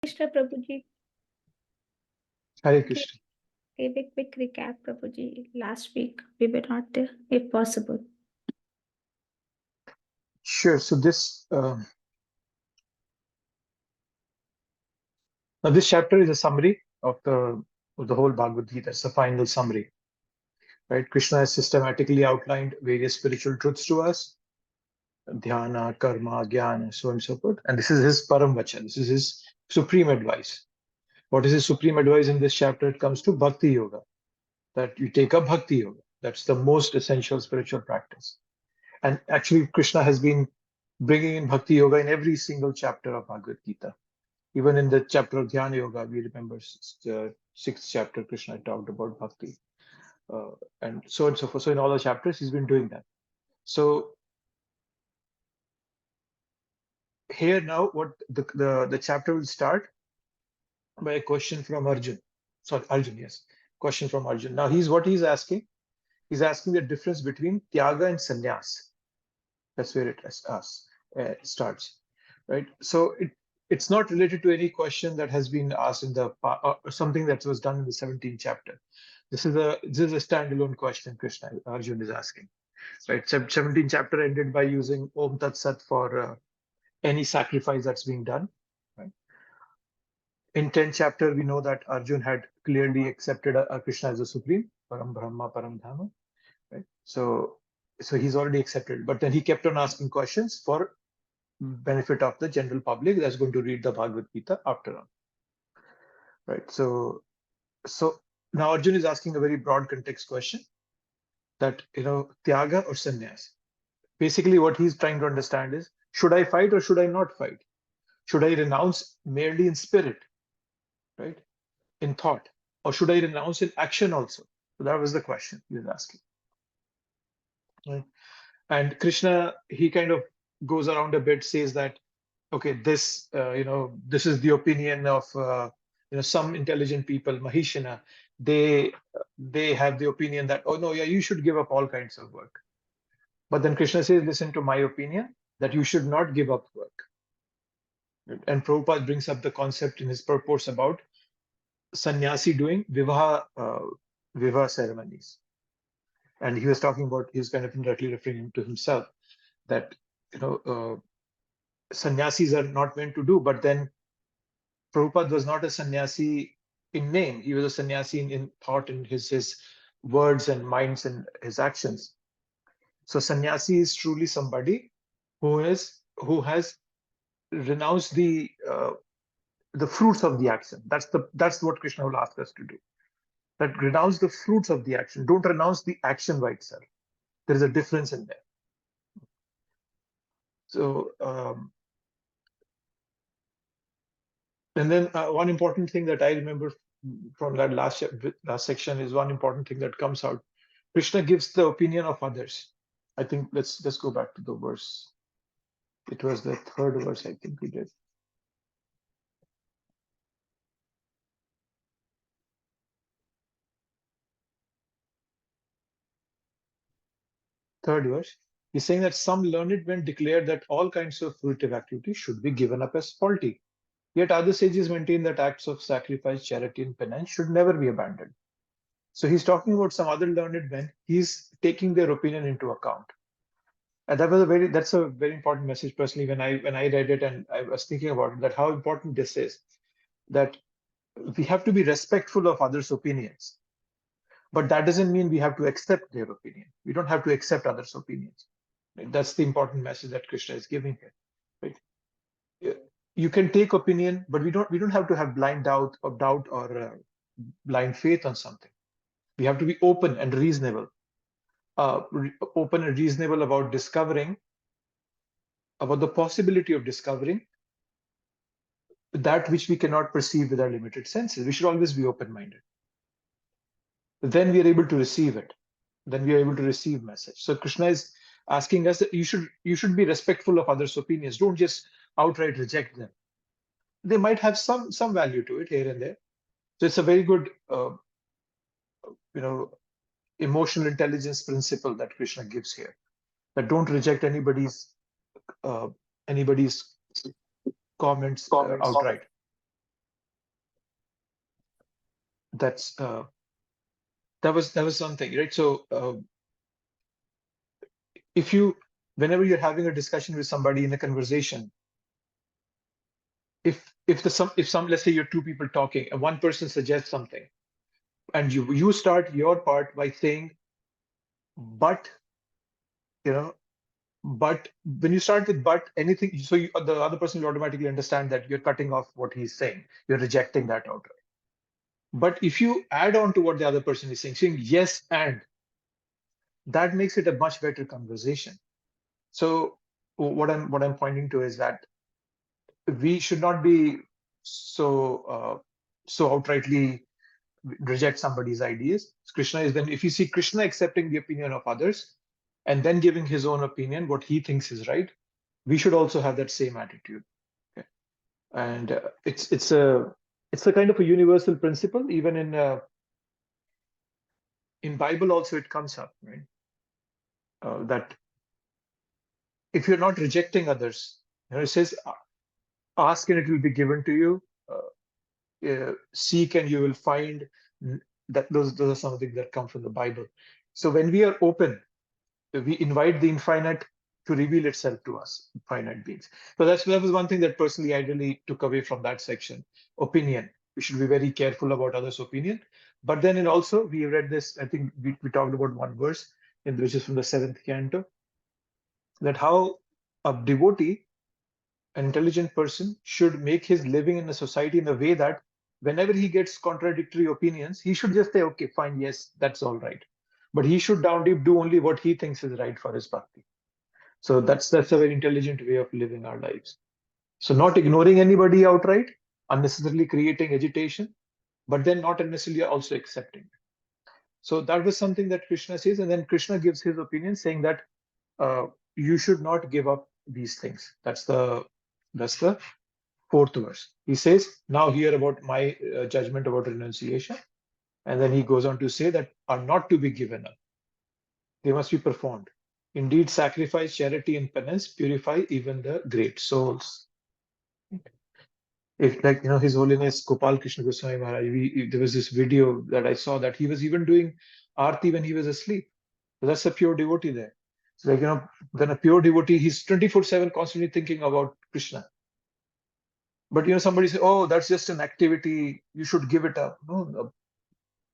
Krishna Prabhuji, Hare give, Krishna. give a quick recap, Prabhuji. Last week we were not there, if possible. Sure. So this now this chapter is a summary of the whole Bhagavad Gita. It's the final summary, right? Krishna has systematically outlined various spiritual truths to us: dhyana, karma, jnana, so on and so forth. And this is his param vacha. This is his supreme advice. What is his supreme advice in this chapter? It comes to bhakti yoga, that you take up bhakti yoga. That's the most essential spiritual practice. And actually, Krishna has been bringing in bhakti yoga in every single chapter of Bhagavad Gita. Even in the chapter of Dhyana Yoga, we remember the sixth chapter, Krishna talked about bhakti, uh, and so on and so forth. So in all the chapters, he's been doing that. So here now, what the chapter will start by a question from Arjun. Sorry, Arjun, yes, question from Arjun. Now he's asking. He's asking the difference between tyaga and sannyas. That's where starts, right? So it's not related to any question that has been asked in the something that was done in the 17th chapter. This is a standalone question Krishna Arjun is asking, right? 17th chapter ended by using Om Tat Sat for any sacrifice that's being done, right? In 10th chapter, we know that Arjun had clearly accepted Krishna as a supreme, Param Brahma, Param Dhama, right? So he's already accepted, but then he kept on asking questions for benefit of the general public that's going to read the Bhagavad Gita after all, right? So now Arjun is asking a very broad context question that, tyaga or sannyas. Basically, what he's trying to understand is, should I fight or should I not fight? Should I renounce merely in spirit, right? In thought, or should I renounce in action also? So that was the question he was asking, right? And Krishna, he kind of goes around a bit, says that, okay, this is the opinion of some intelligent people, Mahishana. They have the opinion that, oh no, yeah, you should give up all kinds of work. But then Krishna says, listen to my opinion, that you should not give up work. And Prabhupada brings up the concept in his purports about sannyasi doing vivaha ceremonies. And he was talking about, he was kind of indirectly referring to himself, that you know sannyasis are not meant to do. But then Prabhupada was not a sannyasi in name. He was a sannyasi in thought, in his words and minds and his actions. So sannyasi is truly somebody who has renounced the fruits of the action. That's what Krishna will ask us to do. That renounce the fruits of the action. Don't renounce the action by itself. There is a difference in there. So and then one important thing that I remember from that last section is one important thing that comes out. Krishna gives the opinion of others. I think let's go back to the verse. It was the third verse, I think we did. Third verse. He's saying that some learned men declare that all kinds of fruitive activities should be given up as faulty. Yet other sages maintain that acts of sacrifice, charity, and penance should never be abandoned. So he's talking about some other learned men. He's taking their opinion into account. And that's a very important message personally when I read it, and I was thinking about it, that how important this is, that we have to be respectful of others' opinions. But that doesn't mean we have to accept their opinion. We don't have to accept others' opinions. Right? That's the important message that Krishna is giving here. Right? You can take opinion, but we don't have to have blind doubt or blind faith on something. We have to be open and reasonable. Open and reasonable about the possibility of discovering that which we cannot perceive with our limited senses. We should always be open-minded. Then we are able to receive it. Then we are able to receive message. So Krishna is asking us that you should be respectful of others' opinions. Don't just outright reject them. They might have some value to it here and there. So it's a very good emotional intelligence principle that Krishna gives here. That don't reject anybody's comments outright. that's that was something, right? So whenever you're having a discussion with somebody in a conversation, if let's say you're two people talking and one person suggests something, and you start your part by saying, but but when you start with but anything, so the other person will automatically understand that you're cutting off what he's saying, you're rejecting that outright. But if you add on to what the other person is saying yes, and that makes it a much better conversation. So what I'm pointing to is that we should not be so outrightly reject somebody's ideas. Krishna is then, if you see Krishna accepting the opinion of others and then giving his own opinion, what he thinks is right, we should also have that same attitude. Okay? And it's a kind of a universal principle. Even in Bible also it comes up, right? That if you're not rejecting others, it says, ask and it will be given to you. Seek and you will find. That those are some of the things that come from the Bible. So when we are open, we invite the infinite to reveal itself to us, finite beings. So that was one thing that personally I really took away from that section. Opinion. We should be very careful about others' opinion. But then also we read this, I think we talked about one verse, which is from the 7th canto, that how a devotee, an intelligent person, should make his living in a society in a way that whenever he gets contradictory opinions, he should just say, okay, fine, yes, that's all right. But he should down deep do only what he thinks is right for his bhakti. So that's a very intelligent way of living our lives. So not ignoring anybody outright, unnecessarily creating agitation, but then not unnecessarily also accepting. So that was something that Krishna says, and then Krishna gives his opinion, saying that you should not give up these things. That's the 4th verse. He says, now hear about my judgment about renunciation. And then he goes on to say that are not to be given up. They must be performed. Indeed, sacrifice, charity, and penance purify even the great souls. If, like, His Holiness Gopal Krishna Goswami Maharaj, there was this video that I saw that he was even doing arti when he was asleep. So that's a pure devotee there. So, then a pure devotee, he's 24/7 constantly thinking about Krishna. But somebody say, oh, that's just an activity, you should give it up. No,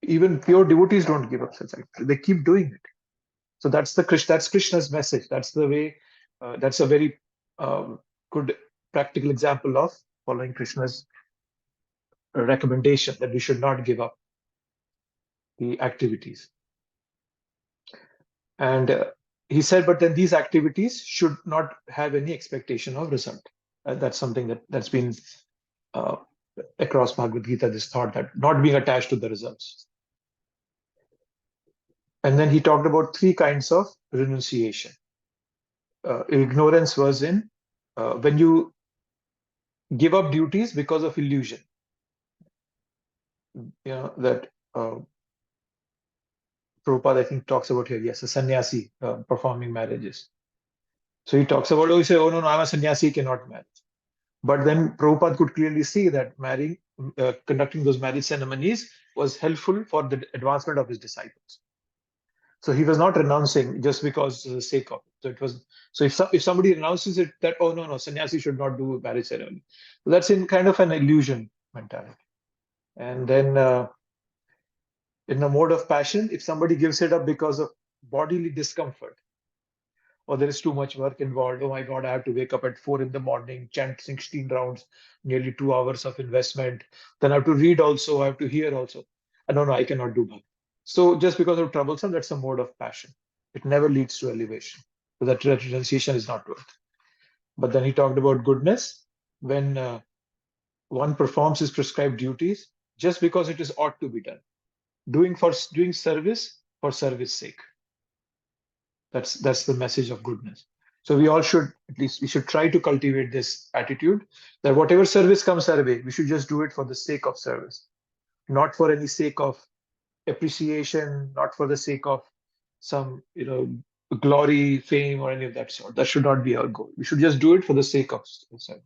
even pure devotees don't give up such activity. They keep doing it. So that's Krishna's message. That's the way. That's a very good practical example of following Krishna's recommendation that we should not give up the activities. And he said, but then these activities should not have any expectation of result. That's something that's been across Bhagavad Gita, this thought that not being attached to the results. And then he talked about 3 kinds of renunciation. Ignorance was in when you give up duties because of illusion. That Prabhupada, I think, talks about here. Yes, a sannyasi performing marriages. So he talks about, he says, oh no, I'm a sannyasi, cannot marry. But then Prabhupada could clearly see that conducting those marriage ceremonies was helpful for the advancement of his disciples. So he was not renouncing just because of the sake of it. So if somebody renounces it, that, oh no, sannyasi should not do marriage ceremony. So that's in kind of an illusion mentality. And then in the mode of passion, if somebody gives it up because of bodily discomfort, or there is too much work involved, oh my God, I have to wake up at 4 in the morning, chant 16 rounds, nearly 2 hours of investment. Then I have to read also, I have to hear also. No, I cannot do bhakti. So just because of troublesome, that's a mode of passion. It never leads to elevation. So that renunciation is not worth. But then he talked about goodness. When one performs his prescribed duties, just because it is ought to be done. Doing service for service sake. That's the message of goodness. So we all should, at least we should try to cultivate this attitude that whatever service comes our way, we should just do it for the sake of service, not for any sake of appreciation, not for the sake of some, glory, fame, or any of that sort. That should not be our goal. We should just do it for the sake of service.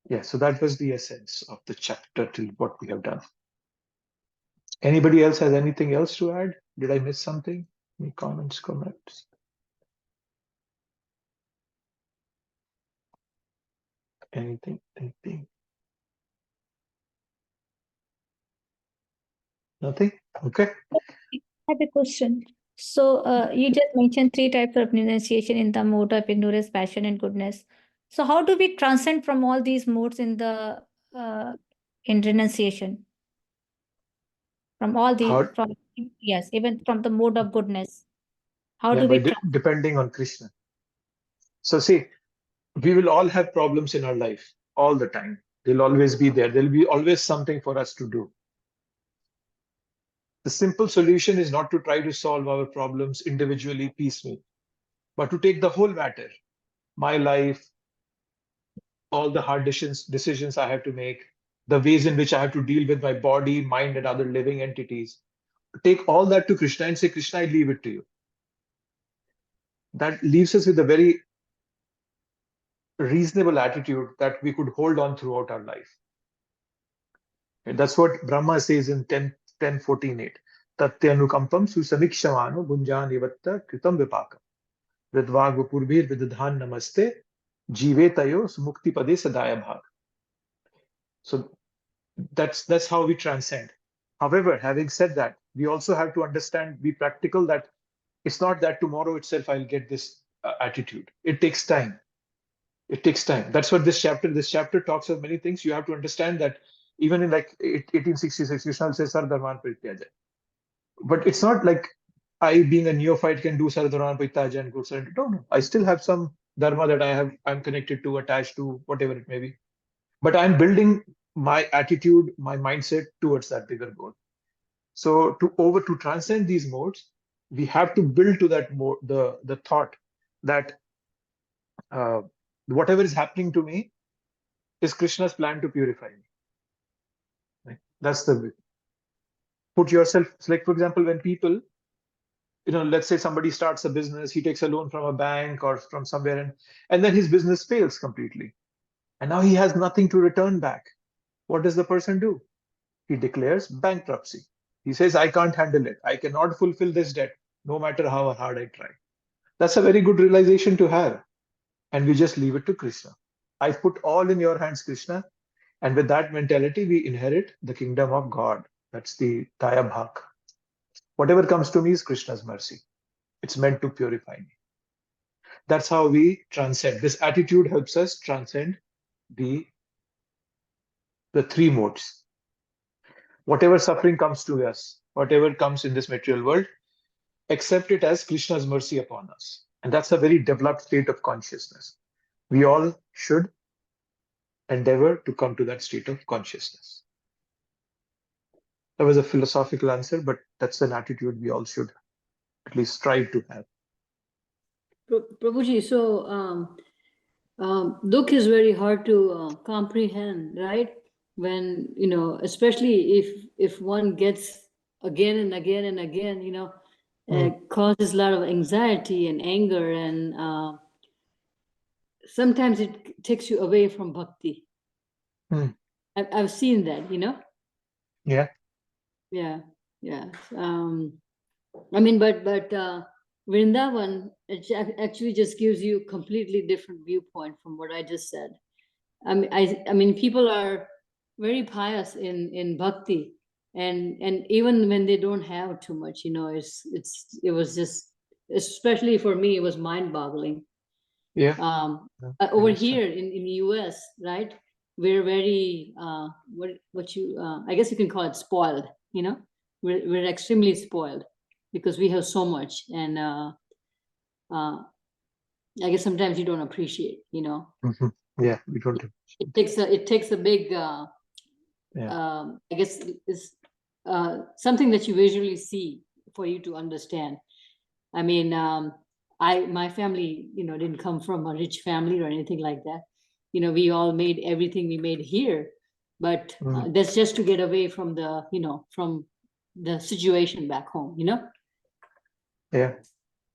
Yeah, so that was the essence of the chapter till what we have done. Anybody else has anything else to add? Did I miss something? Any comments? Anything? Nothing? Okay. I have a question. So, you just mentioned three types of renunciation in the mode of ignorance, passion, and goodness. So, how do we transcend from all these modes uh, in renunciation? How? Yes, even from the mode of goodness. How Yeah, do by we transcend? depending on Krishna. So see, we will all have problems in our life all the time. They'll always be there. There'll be always something for us to do. The simple solution is not to try to solve our problems individually, piecemeal, but to take the whole matter, my life, all the hard decisions I have to make, the ways in which I have to deal with my body, mind, and other living entities. Take all that to Krishna and say, Krishna, I leave it to you. That leaves us with a very reasonable attitude that we could hold on throughout our life. And that's what Brahma says in 10:14:8. Tatyanukampam susamikshamano bunjanivatta kritam vipakam. Vidvagvapurbhir vidadhan namaste jivetayo sumukti pade sadaya bhag. So that's how we transcend. However, having said that, we also have to understand, be practical, that it's not that tomorrow itself I'll get this attitude. It takes time. It takes time. That's what this chapter talks of many things. You have to understand that even in like 1866, Krishna says Sardharman Prityaja. But it's not like I, being a neophyte, can do Sardharman Prityaja and go surrender. No. I still have some dharma that I'm connected to, attached to, whatever it may be. But I'm building my attitude, my mindset towards that bigger goal. So to transcend these modes, we have to build to that mode the thought that uh, whatever is happening to me is Krishna's plan to purify me. Right? That's the put yourself, like for example, when people, let's say somebody starts a business, he takes a loan from a bank or from somewhere, and then his business fails completely. And now he has nothing to return back. What does the person do? He declares bankruptcy. He says, I can't handle it. I cannot fulfill this debt, no matter how hard I try. That's a very good realization to have. And we just leave it to Krishna. I put all in your hands, Krishna. And with that mentality, we inherit the kingdom of God. That's the Daya Bhak. Whatever comes to me is Krishna's mercy. It's meant to purify me. That's how we transcend. This attitude helps us transcend the three modes. Whatever suffering comes to us, whatever comes in this material world, accept it as Krishna's mercy upon us. And that's a very developed state of consciousness. We all should endeavor to come to that state of consciousness. That was a philosophical answer, but that's an attitude we all should at least strive to have. Prabhuji, so dukh is very hard to comprehend, right? When, especially if one gets again and again and again, it causes a lot of anxiety and anger, and sometimes it takes you away from bhakti. I've seen that, Yeah. Yeah. I mean, but Vrindavan, it actually just gives you a completely different viewpoint from what I just said. I mean, people are very pious in bhakti, and even when they don't have too much, it was just, especially for me, it was mind-boggling. Yeah. Over here in the US, right? We're very I guess you can call it spoiled. We're extremely spoiled because we have so much, and I guess sometimes you don't appreciate. Yeah, we don't. It takes a big. I guess it's something that you visually see for you to understand. I mean, my family, didn't come from a rich family or anything like that. We all made everything we made here, but that's just to get away from from the situation back home. Yeah.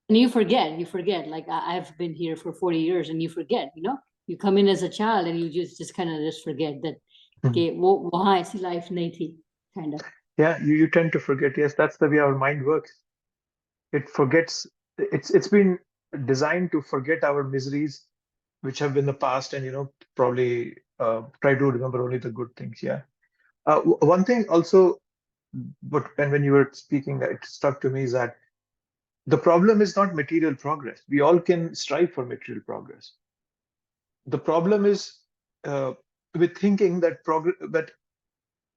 And you forget. Like I've been here for 40 years, and you forget. you come in as a child and you just kind of just forget that. Mhm. Okay, why is life nahi kind of. Yeah, you tend to forget. Yes, that's the way our mind works. It forgets. It's been designed to forget our miseries, which have been the past, and probably try to remember only the good things. Yeah. One thing also, but when you were speaking, it struck to me is that the problem is not material progress. We all can strive for material progress. The problem is with thinking that that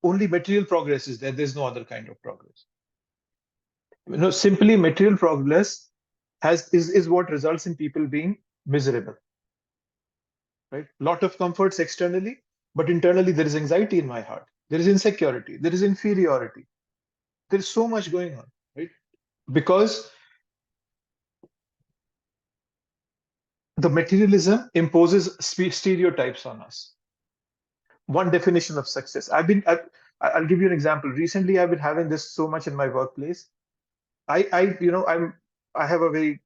only material progress is there. There's no other kind of progress. Simply material progress is what results in people being miserable. Right? Lot of comforts externally, but internally there is anxiety in my heart. There is insecurity. There is inferiority. There is so much going on, right? Because the materialism imposes stereotypes on us. One definition of success. I'll give you an example. Recently, I've been having this so much in my workplace. I have a very,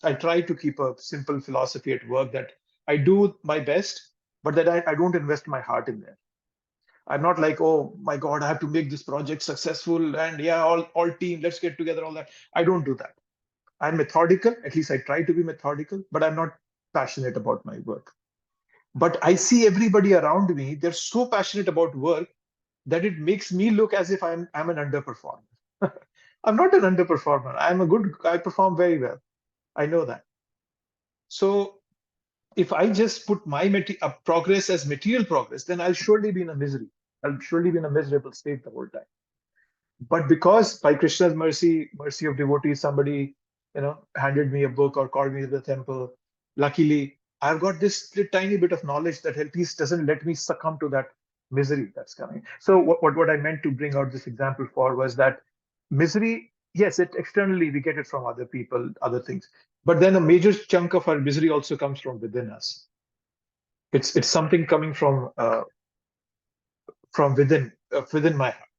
I try to keep a simple philosophy at work that I do my best, but that I don't invest my heart in there. I'm not like, oh my God, I have to make this project successful and yeah, all team, let's get together, all that. I don't do that. I'm methodical, at least I try to be methodical, but I'm not passionate about my work. But I see everybody around me, they're so passionate about work that it makes me look as if I'm an underperformer. I'm not an underperformer. I perform very well. I know that. So if I just put my progress as material progress, then I'll surely be in a misery. I'll surely be in a miserable state the whole time. But because by Krishna's mercy of devotees, somebody, handed me a book or called me to the temple, luckily, I've got this tiny bit of knowledge that at least doesn't let me succumb to that misery that's coming. So what I meant to bring out this example for was that misery, yes, externally we get it from other people, other things, but then a major chunk of our misery also comes from within us. It's something coming from within my heart.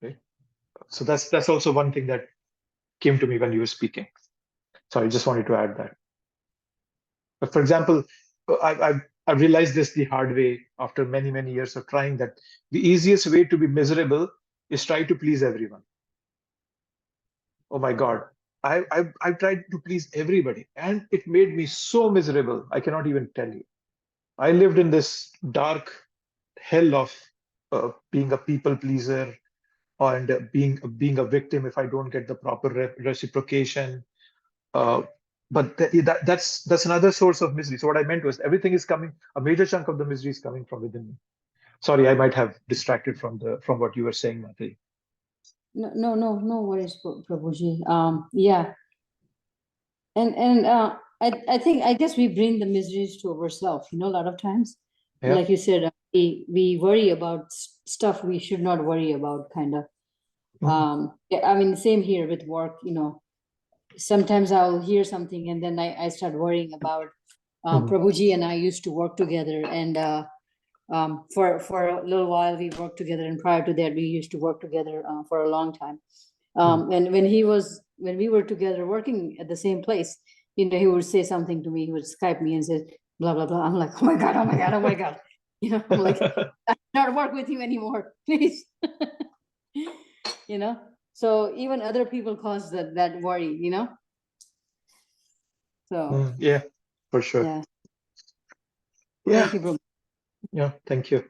Right? So that's also one thing that came to me when you were speaking. So I just wanted to add that. But for example, I realized this the hard way after many years of trying, that the easiest way to be miserable is try to please everyone. Oh my God. I've tried to please everybody and it made me so miserable. I cannot even tell you. I lived in this dark hell of being a people pleaser and being a victim if I don't get the proper reciprocation. But that's another source of misery. So what I meant was everything is coming. A major chunk of the misery is coming from within me. Sorry, I might have distracted from what you were saying, Mati. No worries, Prabhuji. Yeah, and I guess we bring the miseries to ourselves. A lot of times, Yeah. like you said, we worry about stuff we should not worry about, kind of. I mean, same here with work. Sometimes I'll hear something and then I start worrying about. Prabhuji and I used to work together, and for a little while we worked together, and prior to that we used to work together for a long time. And when we were together working at the same place, he would say something to me. He would Skype me and say blah blah blah. I'm like, oh my god, I'm like, I cannot work with you anymore, please. So even other people cause that worry. So yeah, for sure. yeah. Yeah. Thank you, bro. Yeah, thank you.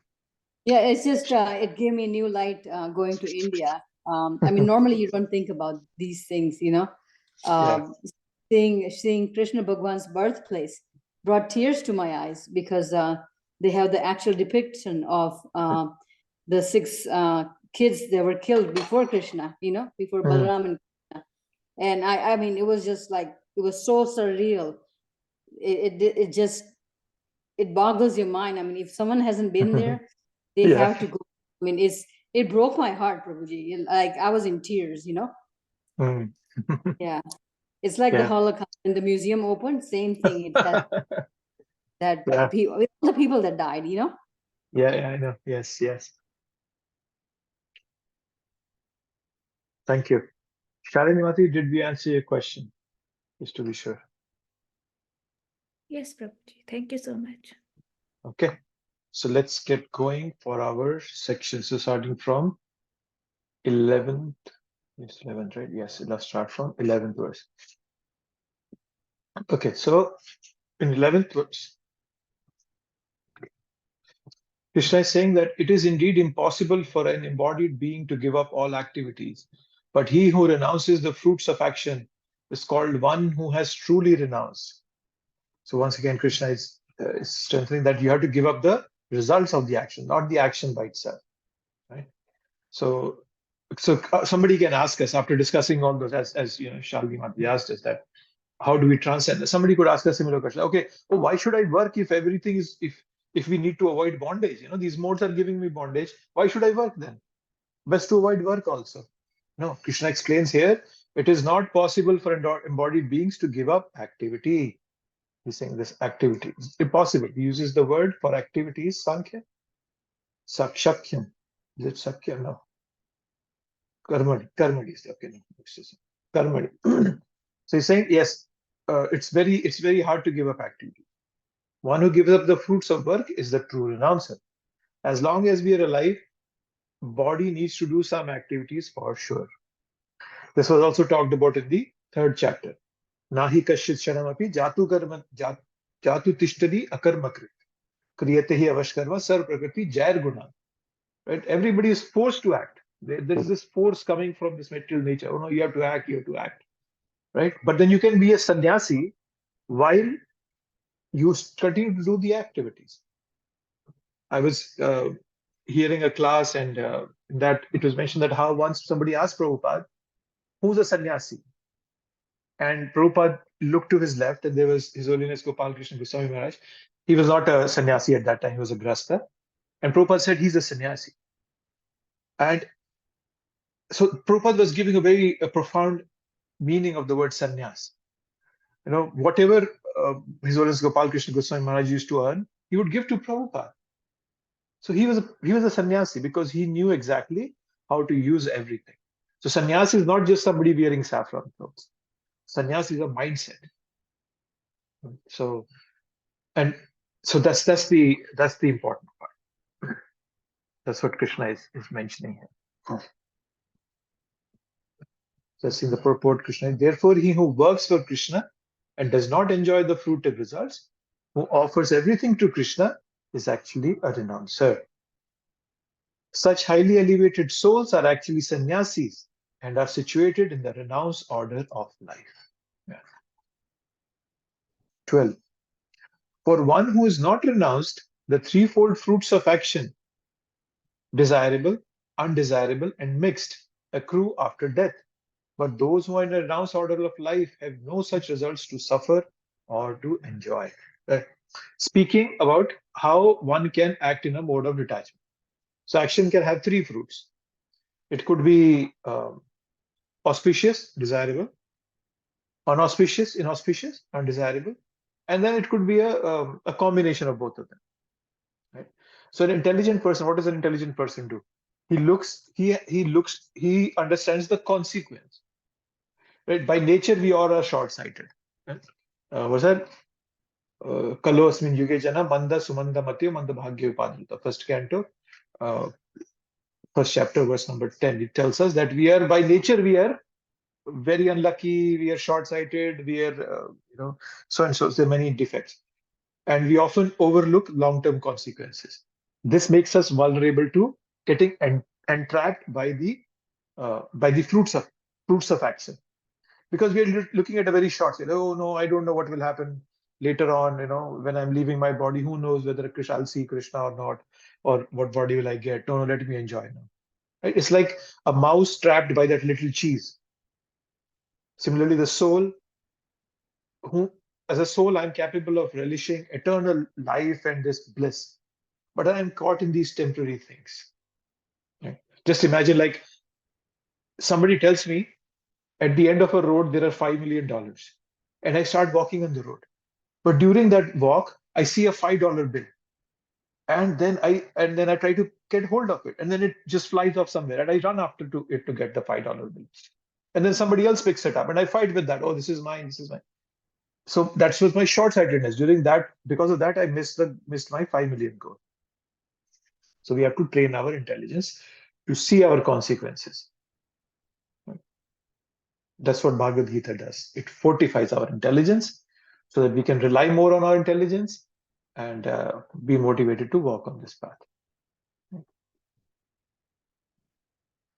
Yeah, it's just it gave me new light going to India. I mean, normally you don't think about these things, Seeing Krishna Bhagwan's birthplace brought tears to my eyes, because they have the actual depiction of the 6 kids that were killed before Krishna, before Balaram and Krishna. And I mean, it was just like, it was so surreal. It boggles your mind. I mean, if someone hasn't been there, they have to go. I mean, it broke my heart, Prabhuji. Like, I was in tears, Yeah. It's like the Holocaust when the museum opened, same thing. It had that people, the people that died, Yeah, I know. Yes. Thank you. Shalini Mati, did we answer your question? Just to be sure. Yes, Prabhuji. Thank you so much. Okay. So let's get going for our section. So starting from 11th, yes, 11th, right? Yes, let's start from 11th verse. Okay, so in 11th verse, Krishna is saying that it is indeed impossible for an embodied being to give up all activities, but he who renounces the fruits of action is called one who has truly renounced. So once again, Krishna is strengthening that you have to give up the results of the action, not the action by itself, right? So somebody can ask us after discussing all those, as you know, Shalvi Mati asked us that, how do we transcend? Somebody could ask a similar question. Okay, oh, why should I work if everything is, if we need to avoid bondage? You know, these modes are giving me bondage. Why should I work then? Best to avoid work also. No, Krishna explains here, it is not possible for embodied beings to give up activity. He's saying this activity is impossible. He uses the word for activities, Sankhya, Shakyam. Is it Shakyam? No. Karmadi is okay. No. Karmadi. So he's saying, yes, it's very hard to give up activity. One who gives up the fruits of work is the true renouncer. As long as we are alive, body needs to do some activities for sure. This was also talked about in the 3rd chapter. Nahi kashit shanamapi jatu karma jatu tishtadi akarmakrit. Kriyate hi avashkarma sarv prakriti jair guna. Right? Everybody is forced to act. There is this force coming from this material nature. Oh no, you have to act, you have to act. Right? But then you can be a sannyasi while you continue to do the activities. I was hearing a class, and that it was mentioned that how once somebody asked Prabhupada, who's a sannyasi? And Prabhupada looked to his left, and there was His Holiness Gopal Krishna Goswami Maharaj. He was not a sannyasi at that time, he was a grasta. And Prabhupada said he's a sannyasi. And so Prabhupada was giving a profound meaning of the word sannyas. You know, whatever His Holiness Gopal Krishna Goswami Maharaj used to earn, he would give to Prabhupada. So he was a sannyasi because he knew exactly how to use everything. So sannyasi is not just somebody wearing saffron clothes. Sannyasi is a mindset. So that's the important part. That's what Krishna is mentioning here. That's in the purport. Krishna. Therefore, he who works for Krishna and does not enjoy the fruitive results, who offers everything to Krishna, is actually a renouncer. Such highly elevated souls are actually sannyasis and are situated in the renounced order of life. Yeah. 12. For one who is not renounced, the threefold fruits of action, desirable, undesirable, and mixed, accrue after death. But those who are in the renounced order of life have no such results to suffer or to enjoy. Speaking about how one can act in a mode of detachment. So action can have three fruits. It could be auspicious, desirable, unauspicious, inauspicious, undesirable, and then it could be a combination of both of them. Right? So an intelligent person, what does an intelligent person do? He understands the consequence. Right? By nature, we all are short-sighted. Right? Was that Kalosmin Yuge Jana Manda Sumanda Matyo Manda Bhagya Upadrita, first canto, first chapter, verse number 10. It tells us that we are by nature we are very unlucky, we are short-sighted, we are so and so. There are many defects, and we often overlook long-term consequences. This makes us vulnerable to getting entrapped by the fruits of action, because we are looking at a very short scale. Oh no, I don't know what will happen later on. When I'm leaving my body, who knows whether I'll see Krishna or not, or what body will I get? No, let me enjoy now. Right? It's like a mouse trapped by that little cheese. Similarly, the soul, as a soul, I'm capable of relishing eternal life and this bliss, but I'm caught in these temporary things. Right? Just imagine, like, somebody tells me at the end of a road there are $5 million, and I start walking on the road. But during that walk, I see a $5 bill, and then I try to get hold of it, and then it just flies off somewhere, and I run after it to get the $5 bill, and then somebody else picks it up, and I fight with that. Oh, this is mine, this is mine. So that was my short-sightedness. During that, because of that, I missed my 5 million goal. So we have to train our intelligence to see our consequences. That's what Bhagavad Gita does. It fortifies our intelligence so that we can rely more on our intelligence and be motivated to walk on this path.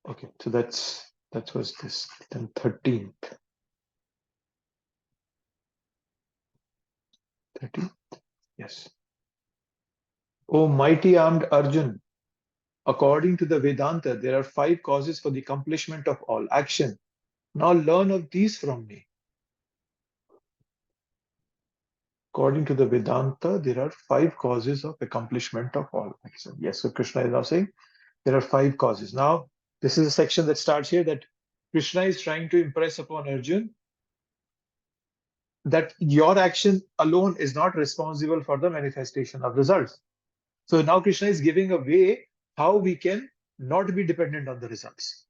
Okay, so that was this. Then 13th. 13th? Yes. O mighty armed Arjun, according to the Vedanta, there are 5 causes for the accomplishment of all action. Now learn of these from me. According to the Vedanta, there are 5 causes of accomplishment of all action. Yes, so Krishna is now saying there are 5 causes. Now, this is a section that starts here that Krishna is trying to impress upon Arjun that your action alone is not responsible for the manifestation of results. So now Krishna is giving a way how we can not be dependent on the results.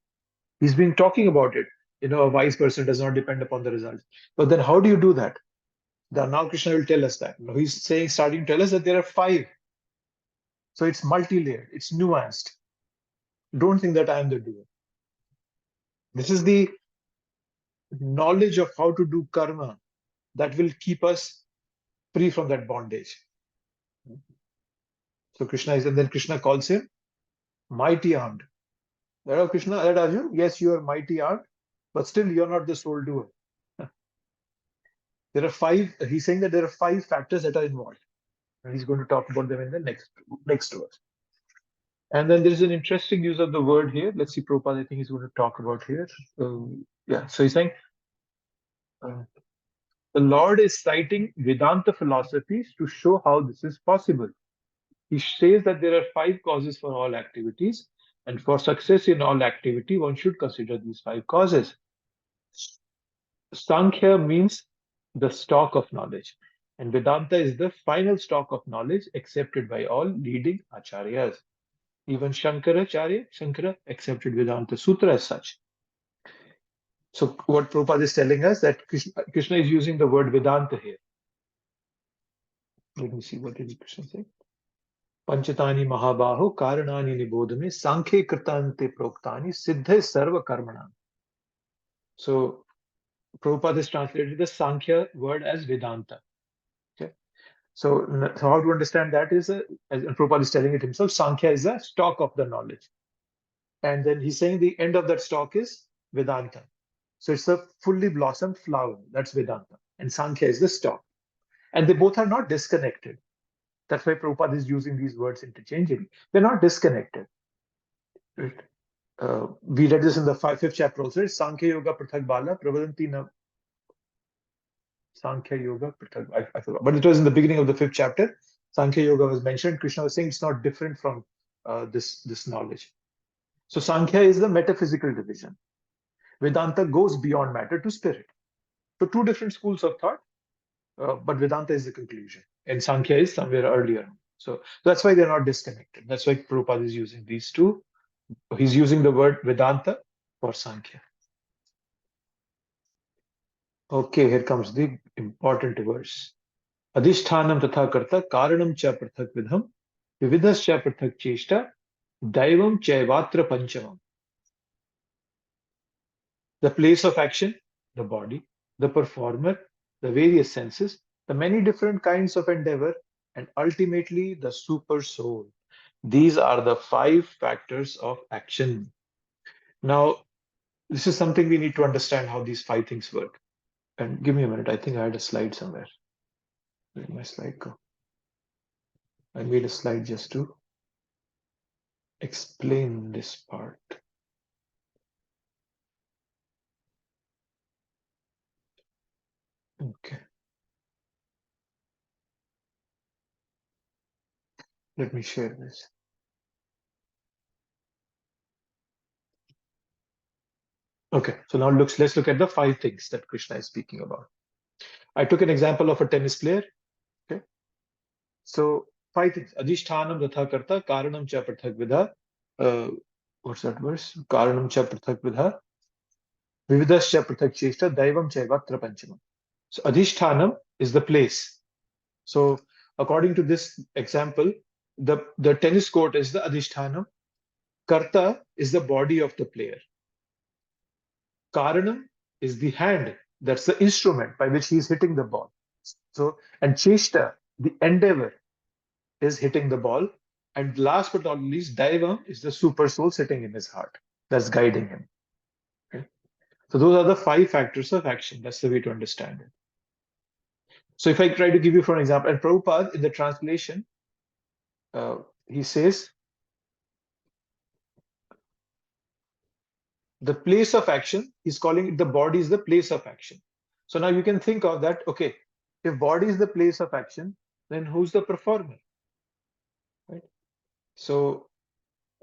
He's been talking about it. A wise person does not depend upon the results. But then how do you do that? Now Krishna will tell us that. He's starting to tell us that there are 5. So it's multi-layered, it's nuanced. Don't think that I am the doer. This is the knowledge of how to do karma that will keep us free from that bondage. So and then Krishna calls him mighty armed. Krishna, Arjun, yes, you are mighty armed, but still you're not the sole doer. There are 5, he's saying that there are 5 factors that are involved. And he's going to talk about them in the next verse. And then there's an interesting use of the word here. Let's see, Prabhupada, I think he's going to talk about here. So he's saying, the Lord is citing Vedanta philosophies to show how this is possible. He says that there are 5 causes for all activities, and for success in all activity, one should consider these 5 causes. Sankhya means the stock of knowledge, and Vedanta is the final stock of knowledge accepted by all leading acharyas. Even Shankara accepted Vedanta Sutra as such. So what Prabhupada is telling us that Krishna is using the word Vedanta here. Let me see, what did Krishna say? Panchatani Mahabaho Karanani Nibodhame Sankhe Kritante Proktani Siddhe Sarva Karmana. So Prabhupada has translated the Sankhya word as Vedanta. Okay. So how to understand that is, as Prabhupada is telling it himself, Sankhya is a stock of the knowledge. And then he's saying the end of that stock is Vedanta. So it's a fully blossomed flower. That's Vedanta. And Sankhya is the stock. And they both are not disconnected. That's why Prabhupada is using these words interchangeably. They're not disconnected. Right? We read this in the 5th chapter also. Sankhya Yoga Prathak Bala Pravadanti Nam. Sankhya Yoga Prathak. I forgot. But it was in the beginning of the 5th chapter. Sankhya Yoga was mentioned. Krishna was saying it's not different from this knowledge. So Sankhya is the metaphysical division. Vedanta goes beyond matter to spirit. So 2 different schools of thought, but Vedanta is the conclusion, and Sankhya is somewhere earlier. So that's why they're not disconnected. That's why Prabhupada is using these 2. He's using the word Vedanta for Sankhya. Okay, here comes the important verse. Abhīṣṭa-dohaṁ tatha karta karanam cha prathak vidham vividhas cha prathak cheshta daivam chaivatra panchamam. The place of action, the body, the performer, the various senses, the many different kinds of endeavor, and ultimately the super soul. These are the 5 factors of action. Now, this is something we need to understand how these 5 things work. And give me a minute. I think I had a slide somewhere. Where did my slide go? I made a slide just to explain this part. Okay. Let me share this. Okay, so now let's look at the 5 things that Krishna is speaking about. I took an example of a tennis player. Okay, so 5 things. Abhīṣṭa-dohaṁ tatha karta karanam cha prathak vidha. What's that verse? Karanam cha prathak vidha vividhas cha prathak cheshta daivam chaivatra panchamam. So Abhīṣṭa-dohaṁ is the place. So according to this example, the tennis court is the Abhīṣṭa-dohaṁ. Karta is the body of the player. Karanam is the hand. That's the instrument by which he is hitting the ball. So, and Cheshta, the endeavor, is hitting the ball. And last but not least, Daivam is the super soul sitting in his heart. That's guiding him. Okay? So those are the 5 factors of action. That's the way to understand it. So if I try to give you for an example, and Prabhupada in the translation, he says, the place of action, he's calling it the body is the place of action. So now you can think of that, okay, if body is the place of action, then who's the performer? Right? So,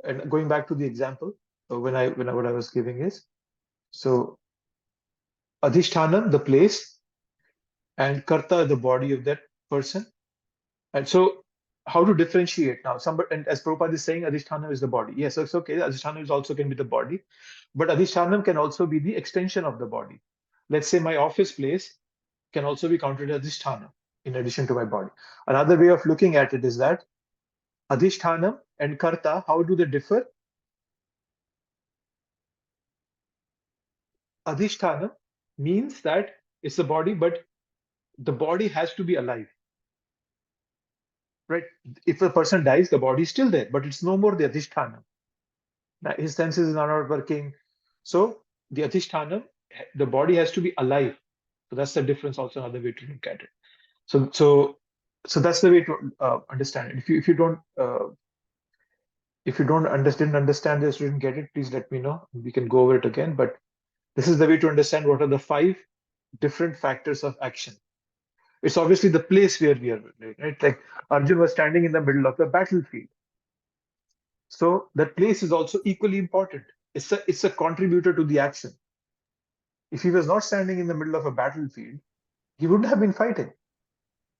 and going back to the example, what I was giving is, so Abhīṣṭa-dohaṁ, the place, and Karta, the body of that person. And so how to differentiate now? And as Prabhupada is saying, Abhīṣṭa-dohaṁ is the body. Yes, it's okay. Abhīṣṭa-dohaṁ is also can be the body, but Abhīṣṭa-dohaṁ can also be the extension of the body. Let's say my office place can also be counted as Abhīṣṭa-dohaṁ in addition to my body. Another way of looking at it is that Abhīṣṭa-dohaṁ and Karta, how do they differ? Abhīṣṭa-dohaṁ means that it's the body, but the body has to be alive. Right? If a person dies, the body is still there, but it's no more the Abhīṣṭa-dohaṁ. His senses are not working. So the Abhīṣṭa-dohaṁ, the body has to be alive. So that's the difference, also another way to look at it. So that's the way to understand it. If you don't didn't understand this, didn't get it, please let me know. We can go over it again. But this is the way to understand what are the 5 different factors of action. It's obviously the place where we are, right? Like Arjun was standing in the middle of the battlefield. So that place is also equally important. It's a contributor to the action. If he was not standing in the middle of a battlefield, he wouldn't have been fighting.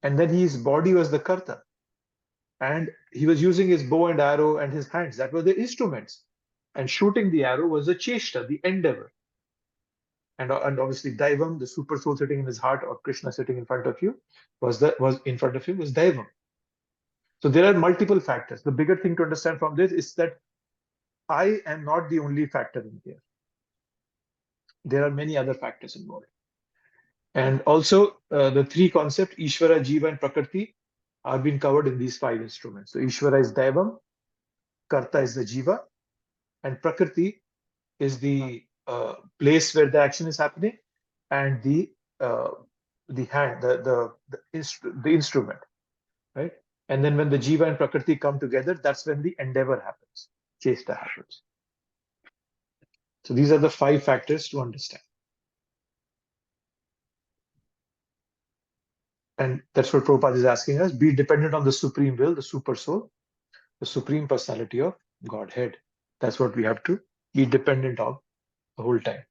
And then his body was the Karta. And he was using his bow and arrow and his hands. That were the instruments. And shooting the arrow was the Cheshta, the endeavor. And obviously Daivam, the super soul sitting in his heart, or Krishna sitting in front of you, was Daivam. So there are multiple factors. The bigger thing to understand from this is that I am not the only factor in here. There are many other factors involved. And also the 3 concepts, Ishvara, Jiva, and Prakriti, are being covered in these 5 instruments. So Ishvara is Daivam, Karta is the Jiva, and Prakriti is the place where the action is happening, and the hand, the instrument, right? And then when the Jiva and Prakriti come together, that's when the endeavor happens, Cheshta happens. So these are the 5 factors to understand. And that's what Prabhupada is asking us, be dependent on the supreme will, the super soul, the supreme personality of Godhead. That's what we have to be dependent on the whole time.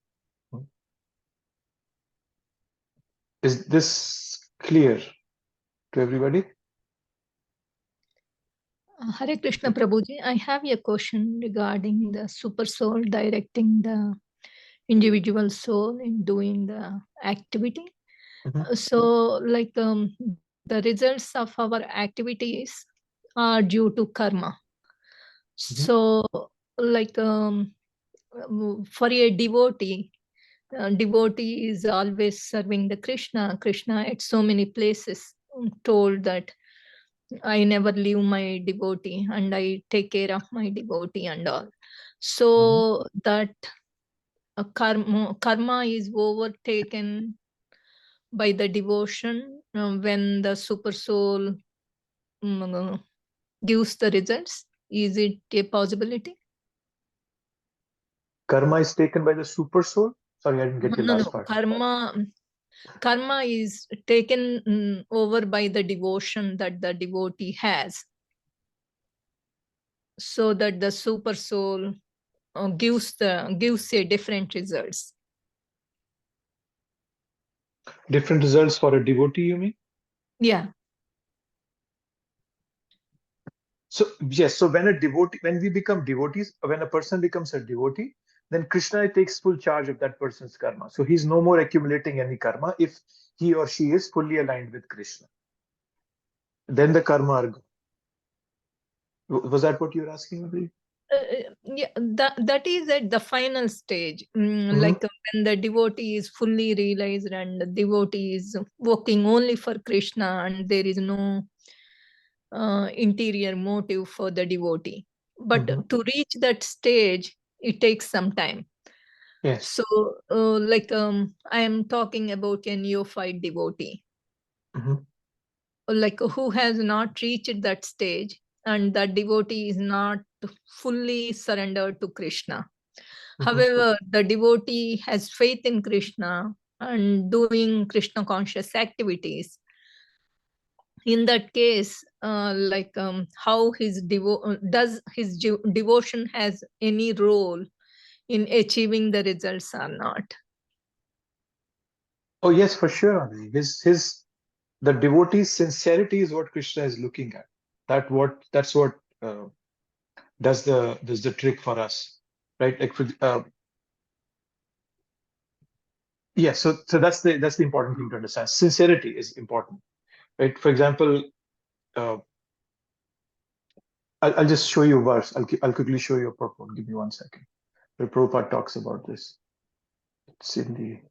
Is this clear to everybody? Hare Krishna Prabhuji, I have a question regarding the super soul directing the individual soul in doing the activity. So like the results of our activities are due to karma. So like for a devotee is always serving the Krishna at so many places, told that I never leave my devotee and I take care of my devotee and all. So that karma is overtaken by the devotion when the super soul gives the results. Is it a possibility? Karma is taken by the super soul? Sorry, I didn't get the last part. Karma is taken over by the devotion that the devotee has, so that the super soul gives a different results. Different results for a devotee, you mean? Yeah. So yes, so when we become devotees, when a person becomes a devotee, then Krishna takes full charge of that person's karma. So he's no more accumulating any karma. If he or she is fully aligned with Krishna. Then the karma are gone. Was that what you're asking, Abhi? Yeah, that is at the final stage. Like when the devotee is fully realized and the devotee is working only for Krishna and there is no interior motive for the devotee. But to reach that stage, it takes some time. Yes. So like I am talking about a neophyte devotee, like who has not reached that stage, and that devotee is not fully surrendered to Krishna. However, the devotee has faith in Krishna and doing Krishna conscious activities. In that case, like how his does his devotion has any role in achieving the results or not? Oh yes, for sure, Abhi. The devotee's sincerity is what Krishna is looking at. That's what does the trick for us, right? Like yeah, so that's the important thing to understand. Sincerity is important, right? For example, I'll just show you a verse. I'll quickly show you a purport. Give me 1 second. Where Prabhupada talks about this. It's in the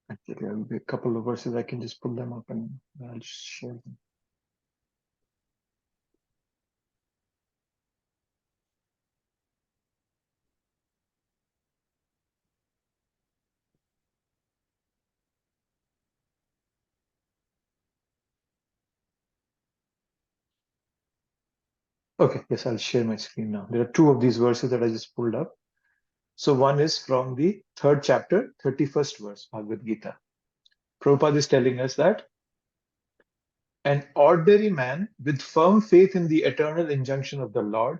actually there will be a couple of verses. I can just pull them up and I'll just share them. Okay, yes, I'll share my screen now. There are 2 of these verses that I just pulled up. So one is from the 3rd chapter, 31st verse, Bhagavad Gita. Prabhupada is telling us that an ordinary man with firm faith in the eternal injunction of the Lord,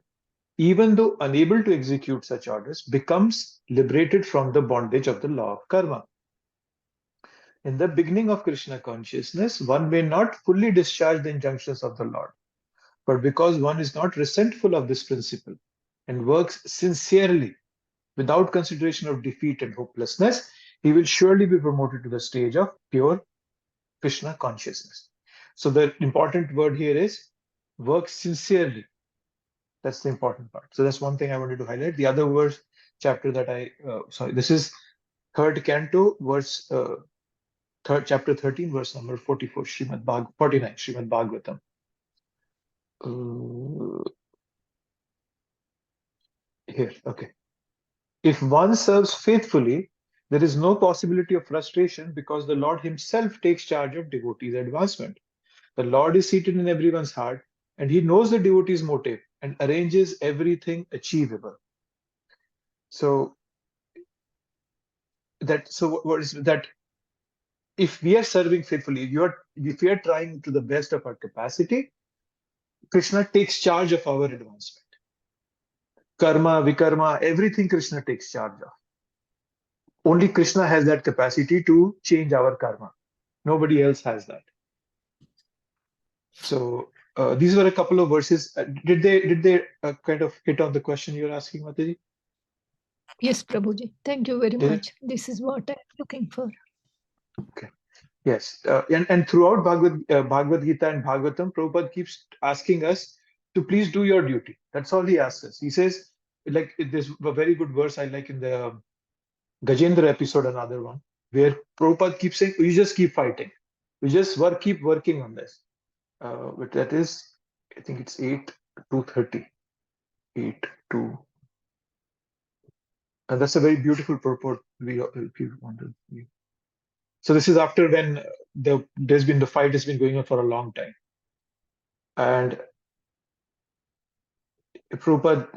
even though unable to execute such orders, becomes liberated from the bondage of the law of karma. In the beginning of Krishna consciousness, one may not fully discharge the injunctions of the Lord. But because one is not resentful of this principle and works sincerely without consideration of defeat and hopelessness, he will surely be promoted to the stage of pure Krishna consciousness. So the important word here is work sincerely. That's the important part. So that's one thing I wanted to highlight. The other verse, chapter that this is 3rd canto, chapter 13, verse number 44, 49, Srimad Bhagavatam. Here, okay. If one serves faithfully, there is no possibility of frustration because the Lord himself takes charge of devotees' advancement. The Lord is seated in everyone's heart and he knows the devotee's motive and arranges everything achievable. So what is that? If we are serving faithfully, if we are trying to the best of our capacity, Krishna takes charge of our advancement. Karma, vikarma, everything Krishna takes charge of. Only Krishna has that capacity to change our karma. Nobody else has that. So these were a couple of verses. Did they kind of hit on the question you're asking, Mataji? Yes, Prabhuji. Thank you very much. This is what I'm looking for. Okay. Yes. And throughout Bhagavad Gita and Bhagavatam, Prabhupada keeps asking us to please do your duty. That's all he asks us. He says, like, there's a very good verse I like in the Gajendra episode, another one, where Prabhupada keeps saying, you just keep fighting. You just keep working on this. But that is, I think it's 8:2:30. 8:2. And that's a very beautiful purport. If you want to. So this is after when the fight has been going on for a long time. And Prabhupada,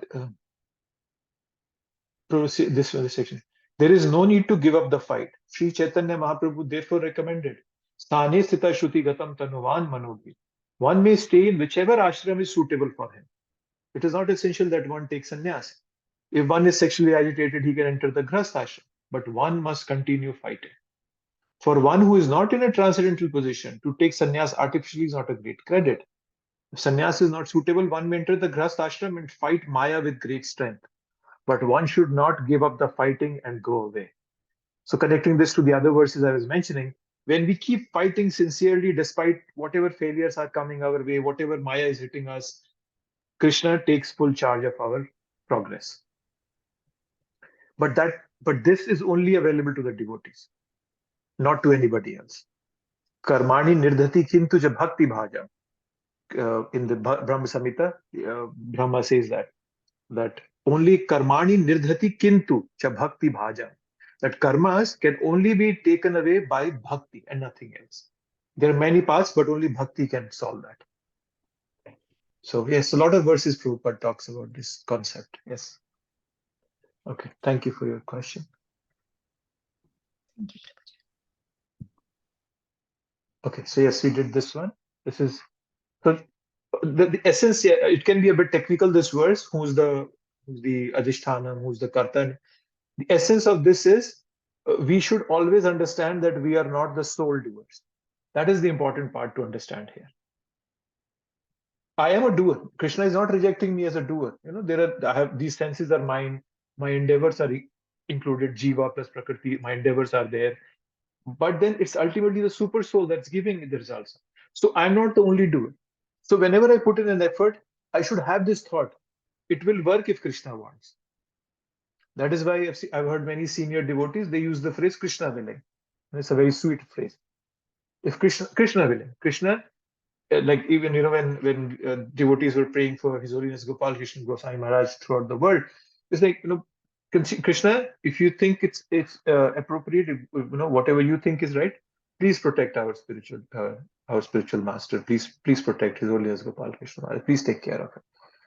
this was the section. There is no need to give up the fight. Sri Chaitanya Mahaprabhu therefore recommended, Sthane sthita shruti gatam tanuvan manobhi. One may stay in whichever ashram is suitable for him. It is not essential that one takes sannyas. If one is sexually agitated, he can enter the grahastha ashram, but one must continue fighting. For one who is not in a transcendental position, to take sannyas artificially is not a great credit. If sannyas is not suitable, one may enter the grahastha ashram and fight Maya with great strength. But one should not give up the fighting and go away. So connecting this to the other verses I was mentioning, when we keep fighting sincerely despite whatever failures are coming our way, whatever Maya is hitting us, Krishna takes full charge of our progress. But this is only available to the devotees, not to anybody else. Karmani nirdhati kintu ja bhakti bhajam. In the Brahma Samhita, Brahma says that only karmani nirdhati kintu cha bhakti bhajam. That karmas can only be taken away by bhakti and nothing else. There are many paths, but only bhakti can solve that. So yes, a lot of verses Prabhupada talks about this concept. Yes. Okay, thank you for your question. Thank you. Okay, so yes, we did this one. This is so the essence. Yeah, it can be a bit technical. This verse, who's the Abhīṣṭa-dohaṁ, who's the karta. The essence of this is we should always understand that we are not the sole doers. That is the important part to understand here. I am a doer. Krishna is not rejecting me as a doer. You know, I have these senses are mine. My endeavors are included. Jiva plus Prakriti. My endeavors are there. But then it's ultimately the super soul that's giving me the results. So I'm not the only doer. So whenever I put in an effort, I should have this thought. It will work if Krishna wants. That is why I've heard many senior devotees, they use the phrase Krishna willing. And it's a very sweet phrase. If Krishna willing, Krishna, like even, you know, when devotees were praying for His Holiness Gopal Krishna Goswami Maharaj throughout the world, it's like, you know, Krishna, if you think it's appropriate, you know, whatever you think is right, please protect our spiritual master. Please protect His Holiness Gopal Krishna Maharaj. Please take care of it.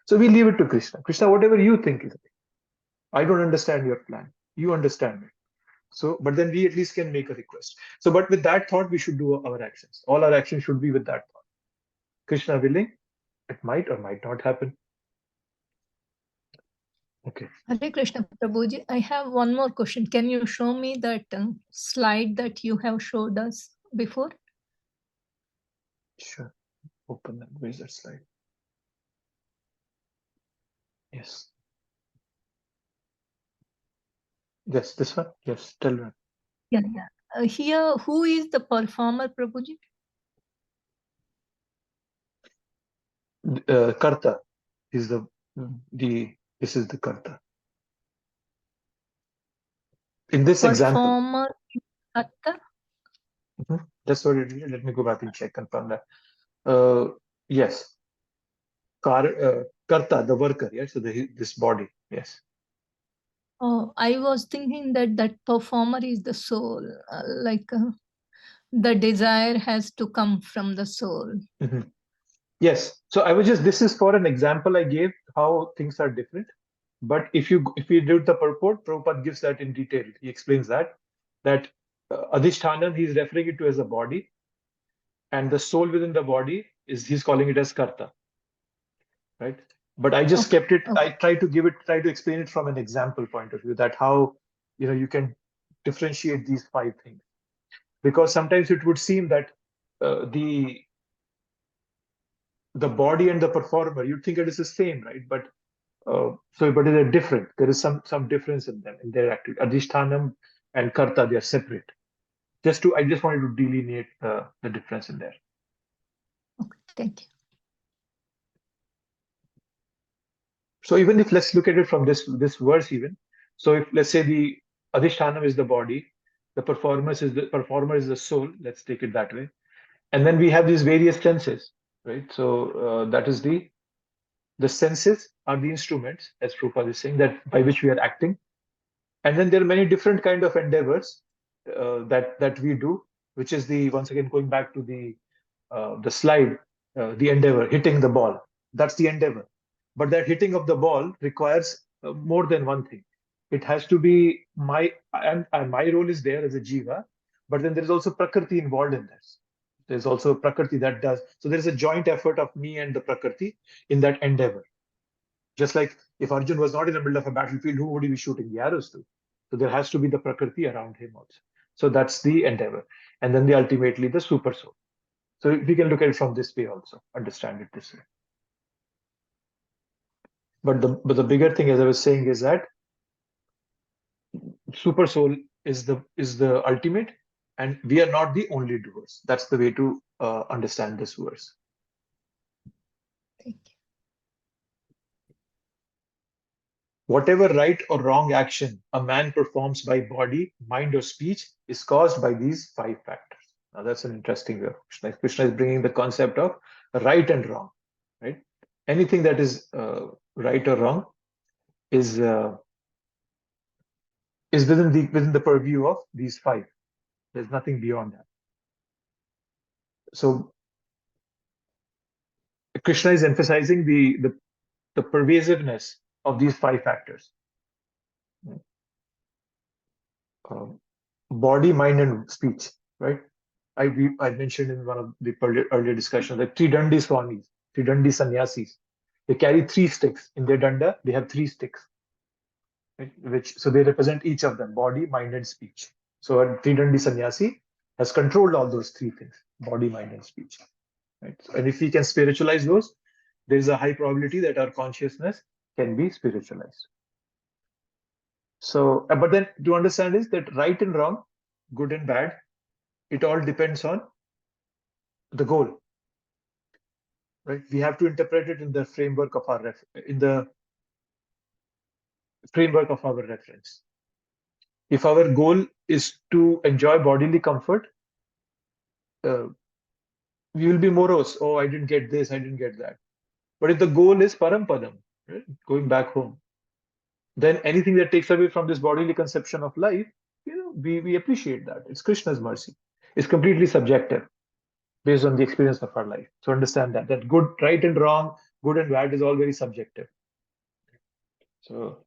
So we leave it to Krishna. Krishna, whatever you think is right. I don't understand your plan. You understand it. So, but then we at least can make a request. So, but with that thought, we should do our actions. All our actions should be with that thought. Krishna willing, it might or might not happen. Okay. Hare Krishna Prabhuji, I have one more question. Can you show me that slide that you have showed us before? Sure. Open that. Where's that slide? Yes. Yes, this one. Yes, tell me. Yeah. Here, who is the performer, Prabhuji? Karta is this is the karta. In this example. Performer is Karta? That's what it is. Let me go back and check, confirm that. Yes. Karta, the worker, yes, so this body, yes. Oh, I was thinking that performer is the soul, the desire has to come from the soul. Yes. So this is for an example I gave how things are different. But if you do the purport, Prabhupada gives that in detail. He explains that Abhīṣṭa-dohaṁ, he's referring it to as a body, and the soul within the body he's calling it as karta, right? But I just kept it. I try to explain it from an example point of view, that how you can differentiate these 5 things, because sometimes it would seem that the body and the performer, you'd think it is the same, right? But they're different. There is some difference in them, in their activity. Abhīṣṭa-dohaṁ and karta, they are separate. I just wanted to delineate the difference in there. Okay, thank you. So even if, let's look at it from this verse even. So if, let's say, the Abhīṣṭa-dohaṁ is the body, the performer is the soul, let's take it that way. And then we have these various senses, right? So that is the senses are the instruments, as Prabhupada is saying, that by which we are acting. And then there are many different kind of endeavors that we do, which is once again going back to the slide, the endeavor, hitting the ball. That's the endeavor. But that hitting of the ball requires more than one thing. It has to be my role is there as a jiva, but then there is also Prakriti involved in this. There's also Prakriti that does. So there is a joint effort of me and the Prakriti in that endeavor. Just like if Arjun was not in the middle of a battlefield, who would he be shooting the arrows to? So there has to be the Prakriti around him also. So that's the endeavor. And then ultimately the super soul. So we can look at it from this way also, understand it this way. But the bigger thing, as I was saying, is that super soul is the ultimate, and we are not the only doers. That's the way to understand this verse. Thank you. Whatever right or wrong action a man performs by body, mind, or speech is caused by these 5 factors. Now that's an interesting way of Krishna. Krishna is bringing the concept of right and wrong, right? Anything that is right or wrong is within the purview of these 5. There's nothing beyond that. So Krishna is emphasizing the pervasiveness of these 5 factors. Body, mind, and speech, right? I mentioned in one of the earlier discussions that Tridandi Swamis, Tridandi Sannyasis, they carry 3 sticks. In their danda, they have 3 sticks, right? So they represent each of them, body, mind, and speech. So a Tridandi Sannyasi has controlled all those 3 things, body, mind, and speech. Right? And if we can spiritualize those, there is a high probability that our consciousness can be spiritualized. So, but then to understand is that right and wrong, good and bad, it all depends on the goal. Right? We have to interpret it in the framework of our reference. If our goal is to enjoy bodily comfort, we will be morose. Oh, I didn't get this, I didn't get that. But if the goal is Parampadam, right? Going back home, then anything that takes away from this bodily conception of life, we appreciate that. It's Krishna's mercy. It's completely subjective based on the experience of our life. So understand that good, right and wrong, good and bad is all very subjective. So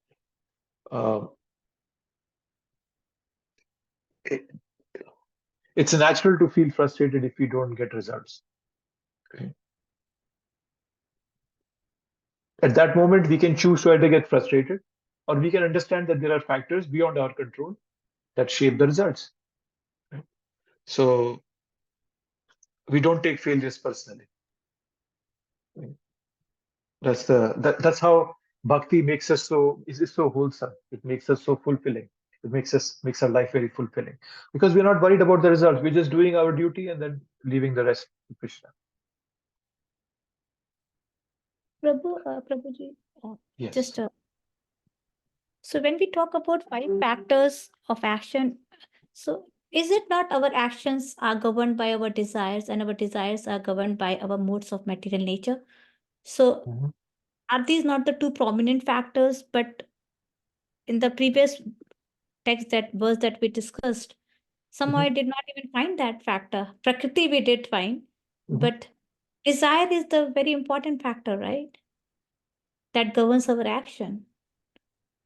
it's natural to feel frustrated if we don't get results. Okay. At that moment, we can choose to either get frustrated, or we can understand that there are factors beyond our control that shape the results. Right? So we don't take failures personally. Right? That's how bhakti makes us is so wholesome. It makes us so fulfilling. It makes our life very fulfilling, because we're not worried about the results. We're just doing our duty and then leaving the rest to Krishna. Prabhuji, Yes. just so when we talk about 5 factors of action, so is it not our actions are governed by our desires, and our desires are governed by our modes of material nature? So are these not the 2 prominent factors? But in the previous text, that verse that we discussed, somehow I did not even find that factor. Prakriti we did find, but desire is the very important factor, right? That governs our action.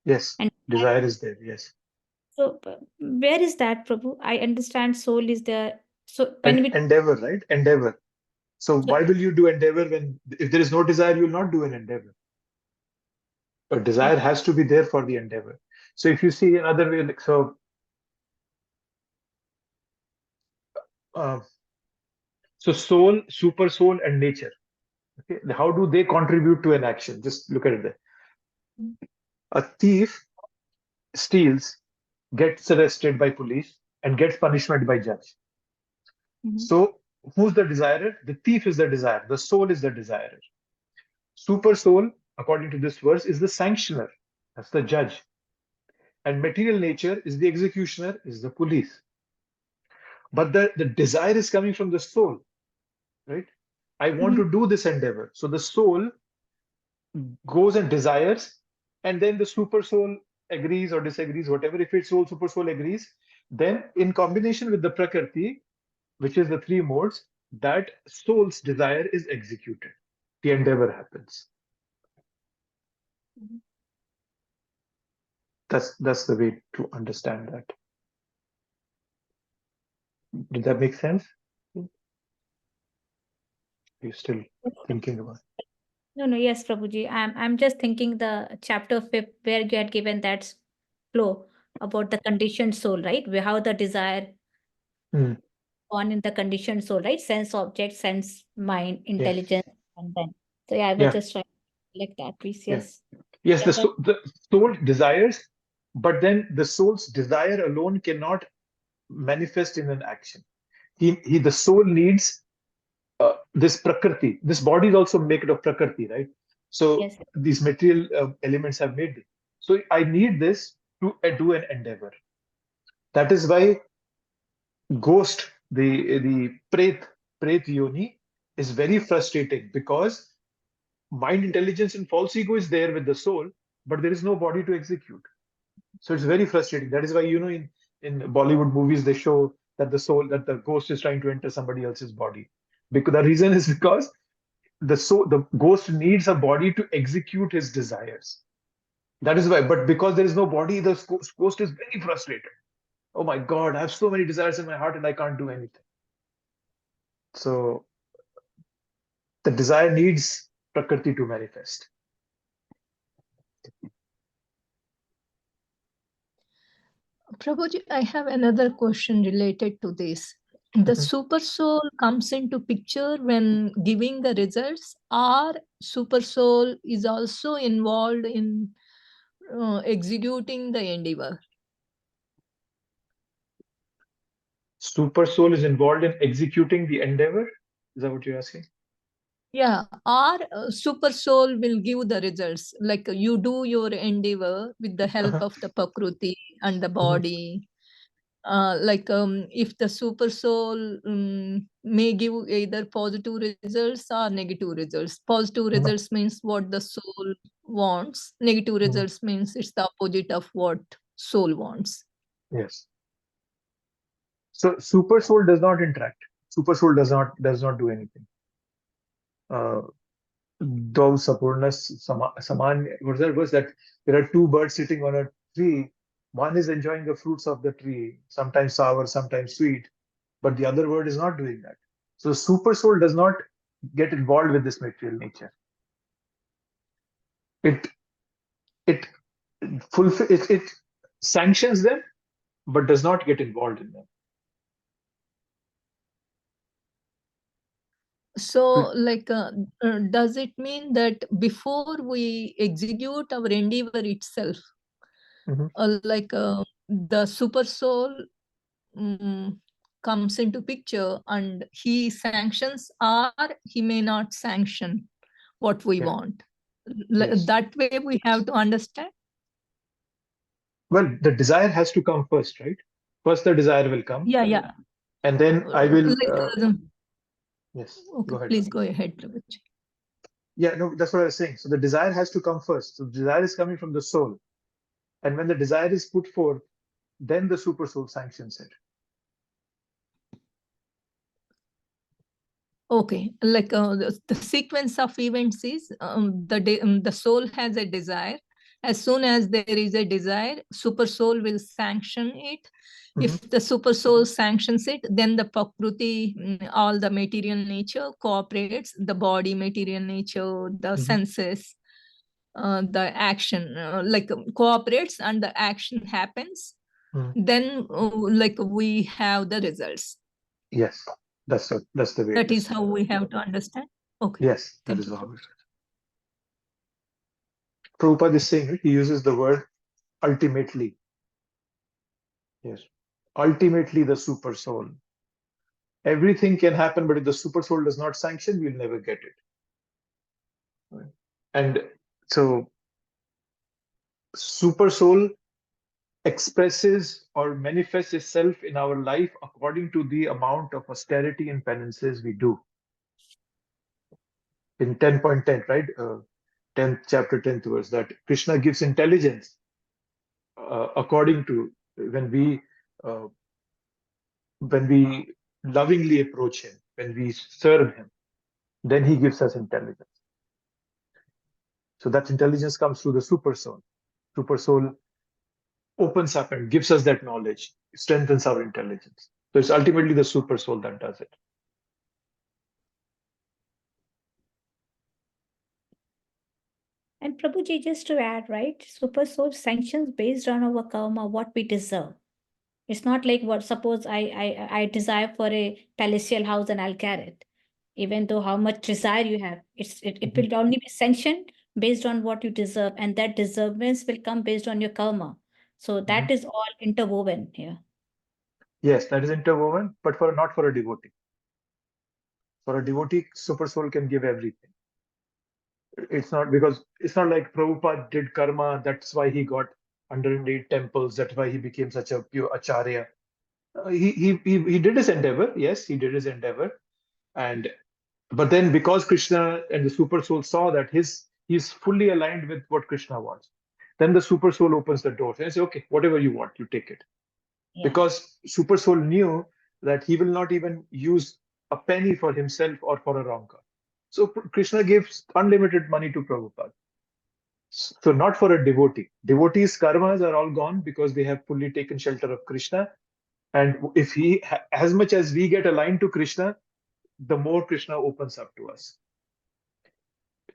Yes, And desire is there. Yes. so where is that, Prabhu? I understand soul is there. So when we endeavor, right? Endeavor. So why will you do endeavor when if there is no desire, you will not do an endeavor? But desire has to be there for the endeavor. So if you see another way, like so soul, super soul, and nature. Okay, how do they contribute to an action? Just look at it there. A thief steals, gets arrested by police, and gets punishment by judge. So who's the desirer? The thief is the desire. The soul is the desirer. Super soul, according to this verse, is the sanctioner. That's the judge. And material nature is the executioner, is the police. But the desire is coming from the soul, right? I want to do this endeavor. So the soul goes and desires, and then the super soul agrees or disagrees, whatever. If its soul, super soul agrees, then in combination with the Prakriti, which is the 3 modes, that soul's desire is executed. The endeavor happens. That's the way to understand that. Did that make sense? You're still thinking about it? No, yes, Prabhuji. I'm just thinking the chapter 5 where you had given that flow about the conditioned soul, right? Where how the desire on in the conditioned soul, right? Sense object, sense mind, intelligence, and then. So yeah, I was just trying. like that, please. Yeah. Yes. Yes, Yeah, the soul desires, but then the soul's desire alone cannot manifest in an action. The soul needs this prakriti. This body is also made of prakriti, right? So yes. these material elements have made it. So I need this to do an endeavor. That is why ghost, the pret yoni, is very frustrating, because mind intelligence and false ego is there with the soul, but there is no body to execute. So it's very frustrating. That is why, in Bollywood movies, they show that the ghost is trying to enter somebody else's body. Because the reason is because the ghost needs a body to execute his desires. That is why. But because there is no body, the ghost is very frustrated. Oh my God, I have so many desires in my heart and I can't do anything. So the desire needs Prakriti to manifest. Prabhuji, I have another question related to this. The super soul comes into picture when giving the results, or super soul is also involved in executing the endeavor? Super soul is involved in executing the endeavor? Is that what you're asking? Yeah, or super soul will give the results. Like you do your endeavor with the help of the Prakriti and the body. If the super soul may give either positive results or negative results. Positive results means what the soul wants. Negative results means it's the opposite of what soul wants. Yes. So super soul does not interact. Super soul does not do anything. Though Sapurnas Saman, what's that verse, that there are two birds sitting on a tree. One is enjoying the fruits of the tree, sometimes sour, sometimes sweet, but the other bird is not doing that. So the super soul does not get involved with this material nature. It sanctions them, but does not get involved in them. So, does it mean that before we execute our endeavor itself, the super soul comes into picture and he sanctions, or he may not sanction what we want? Yes. That way we have to understand? Well, the desire has to come first, right? First the desire will come. Yeah. And then I will... yes, okay, go ahead. Please go ahead, Prabhuji. Yeah, no, that's what I was saying. So the desire has to come first. So the desire is coming from the soul. And when the desire is put forth, then the super soul sanctions it. Okay, the sequence of events is the soul has a desire. As soon as there is a desire, super soul will sanction it. If the super soul sanctions it, then the Prakriti, all the material nature cooperates, the body material nature, the senses, the action, cooperates, and the action happens. Then we have the results. Yes, that's the way. That is how we have to understand. Okay. Yes, that is how it is. Prabhupada is saying, he uses the word ultimately. Yes. Ultimately, the super soul. Everything can happen, but if the super soul does not sanction, we'll never get it. Right? And so, super soul expresses or manifests itself in our life according to the amount of austerity and penances we do. In 10.10, right? 10th chapter, 10th verse, that Krishna gives intelligence according to when we lovingly approach him, when we serve him, then he gives us intelligence. So that intelligence comes through the super soul. Super soul opens up and gives us that knowledge, strengthens our intelligence. So it's ultimately the super soul that does it. And Prabhuji, just to add, right? Super soul sanctions based on our karma, what we deserve. It's not like what, suppose I desire for a palatial house and I'll get it. Even though how much desire you have, it will only be sanctioned based on what you deserve, and that deservance will come based on your karma. So that is all interwoven here. Yes, that is interwoven, but not for a devotee. For a devotee, super soul can give everything. It's not like Prabhupada did karma, that's why he got 108 temples, that's why he became such a pure acharya. He did his endeavor, yes, he did his endeavor. But then because Krishna and the super soul saw that he's fully aligned with what Krishna wants, then the super soul opens the door and says, okay, whatever you want, you take it. Yeah. Because super soul knew that he will not even use a penny for himself or for a wrong cause. So Krishna gives unlimited money to Prabhupada. So not for a devotee. Devotees' karmas are all gone because they have fully taken shelter of Krishna. And if as much as we get aligned to Krishna, the more Krishna opens up to us.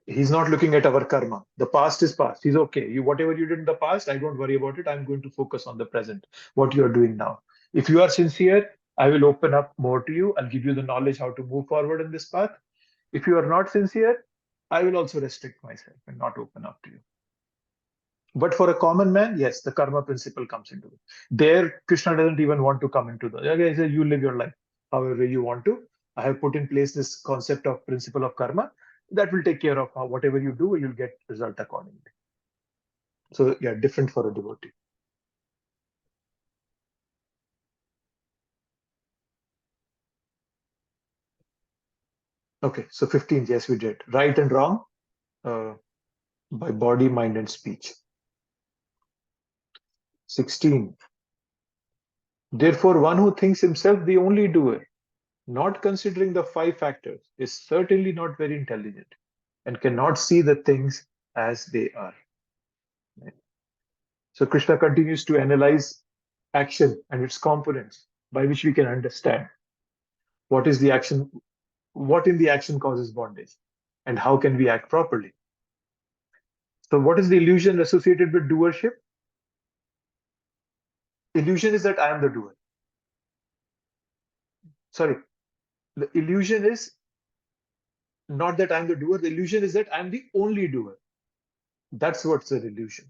He's not looking at our karma. The past is past. He's okay. Whatever you did in the past, I don't worry about it. I'm going to focus on the present, what you are doing now. If you are sincere, I will open up more to you. I'll give you the knowledge how to move forward in this path. If you are not sincere, I will also restrict myself and not open up to you. But for a common man, yes, the karma principle comes into it. There, Krishna doesn't even want to come into the. Okay, he says, you live your life however you want to. I have put in place this concept of principle of karma that will take care of whatever you do, you'll get result accordingly. So yeah, different for a devotee. Okay, so 15, yes, we did. Right and wrong by body, mind, and speech. 16. Therefore, one who thinks himself the only doer, not considering the 5 factors, is certainly not very intelligent and cannot see the things as they are. So Krishna continues to analyze action and its components by which we can understand what is the action, what in the action causes bondage, and how can we act properly. So what is the illusion associated with doership? Illusion is that I am the doer. Sorry, the illusion is not that I'm the doer. The illusion is that I'm the only doer. That's what's the illusion.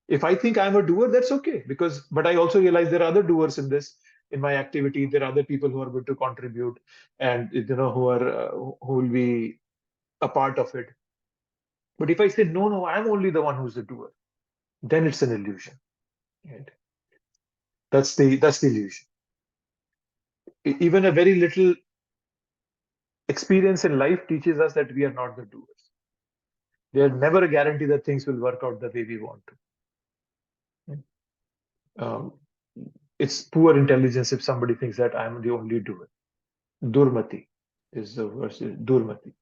If I think I'm a doer, that's okay, but I also realize there are other doers in my activity. There are other people who are going to contribute, and who will be a part of it. But if I say no, I'm only the one who's the doer, then it's an illusion. Right? That's the illusion. Even a very little experience in life teaches us that we are not the doers. There's never a guarantee that things will work out the way we want to. It's poor intelligence if somebody thinks that I'm the only doer. Durmati is the verse. Durmati.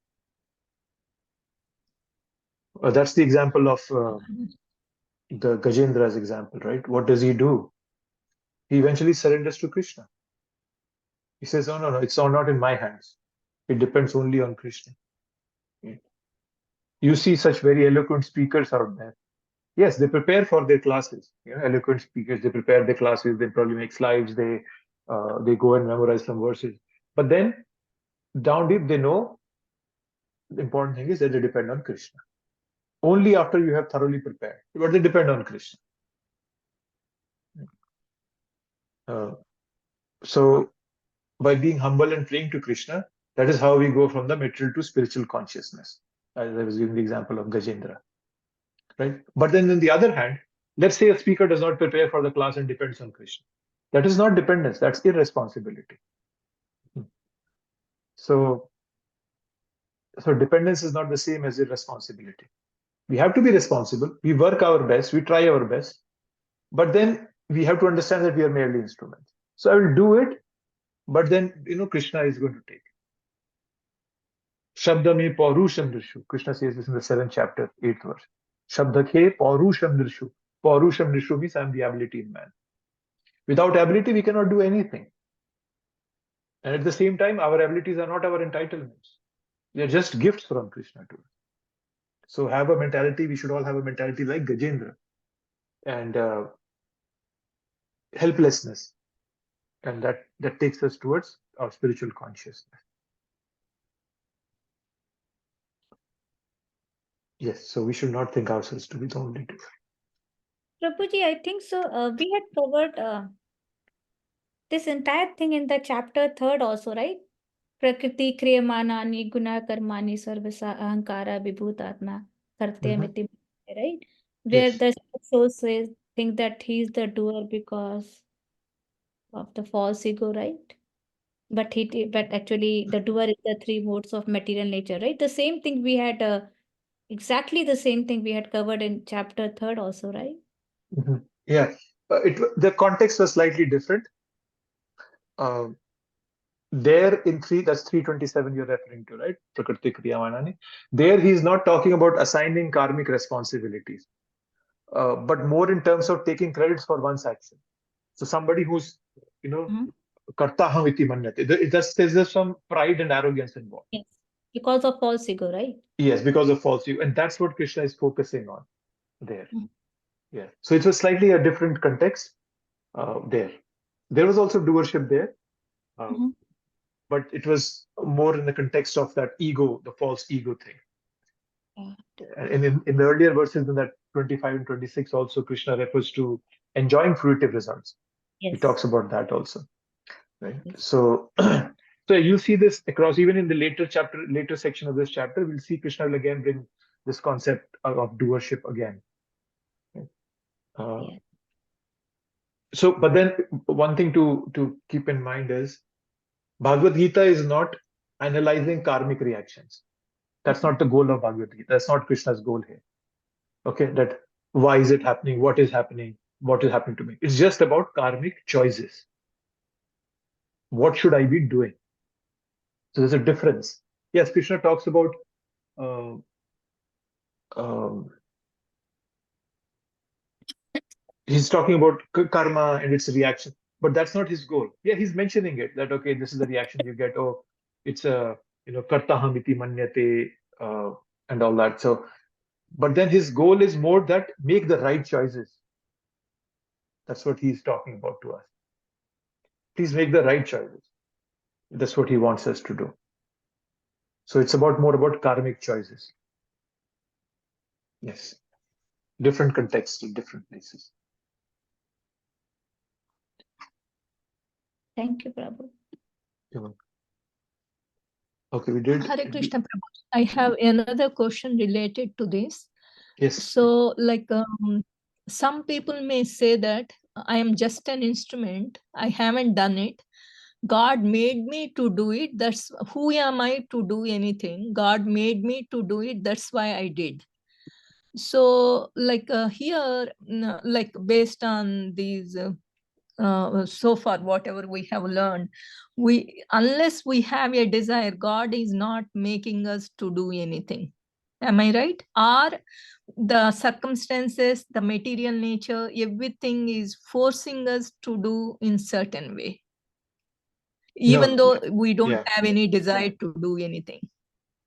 That's the example of the Gajendra's example, right? What does he do? He eventually surrenders to Krishna. He says, "Oh no, it's all not in my hands. It depends only on Krishna." Okay. You see such very eloquent speakers out there. Yes, they prepare for their classes. Eloquent speakers, they prepare their classes. They probably make slides. They go and memorize some verses. But then down deep, they know the important thing is that they depend on Krishna. Only after you have thoroughly prepared, but they depend on Krishna. So by being humble and praying to Krishna, that is how we go from the material to spiritual consciousness. As I was giving the example of Gajendra, right? But then on the other hand, let's say a speaker does not prepare for the class and depends on Krishna. That is not dependence, that's irresponsibility. So dependence is not the same as irresponsibility. We have to be responsible. We work our best. We try our best. But then we have to understand that we are merely instruments. So I will do it, but then, Krishna is going to take it. Shabda me paurusham drishu. Krishna says this in the 7th chapter, 8th verse. Shabda ke paurusham drishu. Paurusham drishu means I am the ability in man. Without ability, we cannot do anything. And at the same time, our abilities are not our entitlements. They are just gifts from Krishna to us. So have a mentality, we should all have a mentality like Gajendra. And helplessness. And that takes us towards our spiritual consciousness. Yes, so we should not think ourselves to be the only doer. Prabhuji, I think so. We had covered this entire thing in the chapter 3rd also, right? Prakriti kriyamanani guna karmani sarvasa ahankara vibhutatma kartyamiti, right? Where Yes. the soul says, think that he's the doer because of the false ego, right? But actually the doer is the three modes of material nature, right? The same thing we had exactly the same thing we had covered in chapter 3rd also, right? Yeah, the context was slightly different. There in that's 327 you're referring to, right? Prakriti Kriyamanani. There he's not talking about assigning karmic responsibilities, but more in terms of taking credits for one's action. So somebody who's, kartaham iti manyate. There's some pride and arrogance involved. Yes, because of false ego, right? Yes, because of false ego. And that's what Krishna is focusing on there. Mhm. Yeah. So it was slightly a different context there. There was also doership there. But it was more in the context of that ego, the false ego thing. And in the earlier verses, in that 25 and 26, also Krishna refers to enjoying fruitive results. Yes. He talks about that also, right? Yes. So, so you see this across, even in the later section of this chapter, we'll see Krishna will again bring this concept of doership again. Yeah. So, but then one thing to keep in mind is Bhagavad Gita is not analyzing karmic reactions. That's not the goal of Bhagavad Gita. That's not Krishna's goal here. Okay, that why is it happening? What is happening? What is happening to me? It's just about karmic choices. What should I be doing? So there's a difference. Yes, Krishna talks about he's talking about karma and its reaction, but that's not his goal. Yeah, he's mentioning it that okay, this is the reaction you get. Oh, it's a kartaham iti manyate and all that. So, but then his goal is more that make the right choices. That's what he's talking about to us. Please make the right choices. That's what he wants us to do. So it's more about karmic choices. Yes. Different contexts in different places. Thank you, Prabhu. Okay, we did. Hare Krishna Prabhu. I have another question related to this. Yes. So, like, some people may say that I am just an instrument. I haven't done it. God made me to do it. That's who am I to do anything? God made me to do it. That's why I did. So, like here, like based on these, so far whatever we have learned, unless we have a desire, God is not making us to do anything. Am I right? Or the circumstances, the material nature, everything is forcing us to do in certain way, even though we don't have any desire to do anything.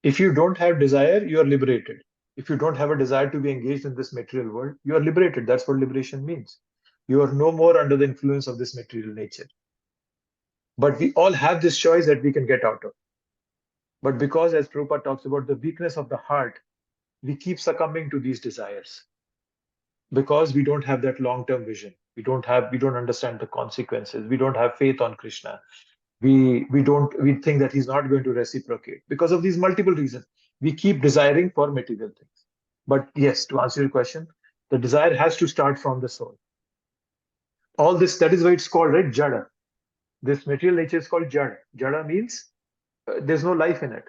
If you don't have desire, you are liberated. If you don't have a desire to be engaged in this material world, you are liberated. That's what liberation means. You are no more under the influence of this material nature. But we all have this choice that we can get out of. But because, as Prabhupada talks about the weakness of the heart, we keep succumbing to these desires because we don't have that long-term vision. We don't understand the consequences. We don't have faith on Krishna. We think that he's not going to reciprocate because of these multiple reasons. We keep desiring for material things. But yes, to answer your question, the desire has to start from the soul. All this, that is why it's called, right, jada. This material nature is called jada. Jada means there's no life in it.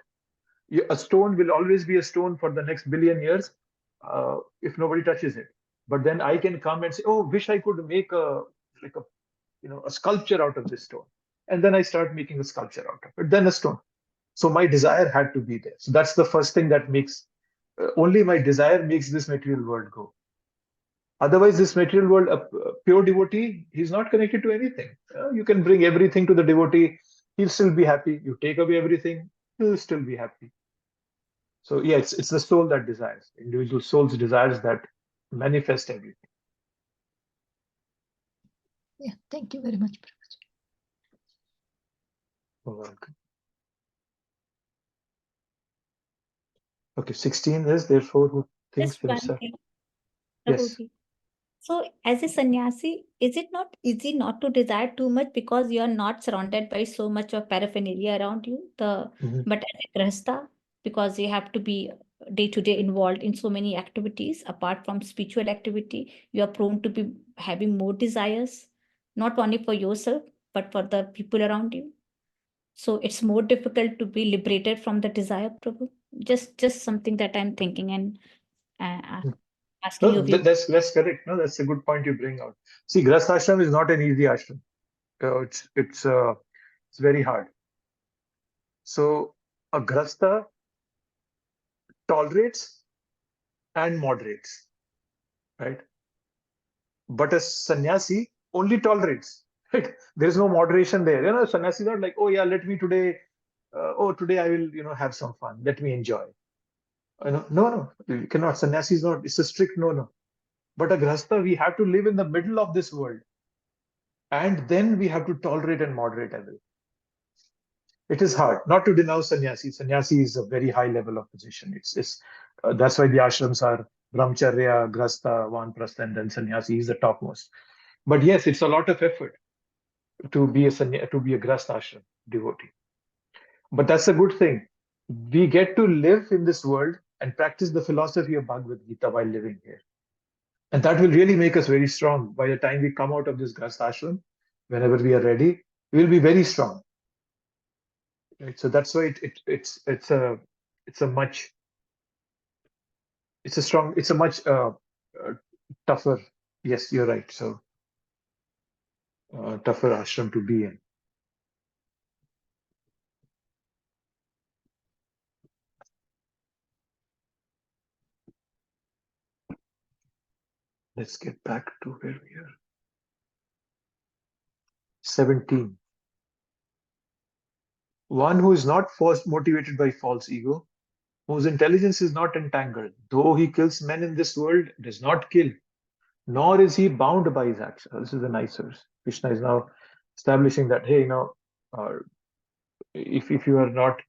A stone will always be a stone for the next billion years if nobody touches it. But then I can come and say, oh, wish I could make a sculpture out of this stone. And then I start making a sculpture out of it, then a stone. So my desire had to be there. So that's the first thing that makes, only my desire makes this material world go. Otherwise, this material world, a pure devotee, he's not connected to anything. You can bring everything to the devotee, he'll still be happy. You take away everything, he'll still be happy. So yeah, it's the soul that desires. Individual soul's desires that manifest everything. Yeah, thank you very much. You're welcome. Okay, 16 is therefore who thinks Just one himself. thing, Yes. Prabhuji. So, as a sannyasi, is it not easy not to desire too much because you are not surrounded by so much of paraphernalia around you? Mhm. But as a grihastha, because you have to be day to day involved in so many activities, apart from spiritual activity, you are prone to be having more desires, not only for yourself, but for the people around you. So it's more difficult to be liberated from the desire, Prabhu. Just something that I'm thinking and asking No, your view. that's correct. No, that's a good point you bring out. See, Grahastha ashram is not an easy ashram. It's very hard. So a Grahastha tolerates and moderates, right? But a sannyasi only tolerates. Right? There is no moderation there. Sannyasi is not like, oh yeah, let me today. Today I will have some fun. Let me enjoy. No, you cannot. Sannyasi is not. It's a strict no. But a Grahastha, we have to live in the middle of this world. And then we have to tolerate and moderate everything. It is hard not to denounce sannyasi. Sannyasi is a very high level of position. That's why the ashrams are brahmacharya, grasta, vanprastha, and then sannyasi is the topmost. But yes, it's a lot of effort to be a grasta ashram devotee. But that's a good thing. We get to live in this world and practice the philosophy of Bhagavad Gita while living here. And that will really make us very strong. By the time we come out of this grasta ashram, whenever we are ready, we will be very strong. Right? So that's why it's a much tougher. Yes, you're right. So tougher ashram to be in. Let's get back to where we are. 17. One who is not first motivated by false ego, whose intelligence is not entangled, though he kills men in this world, does not kill, nor is he bound by his actions. This is a nice verse. Krishna is now establishing that, hey, if you are not,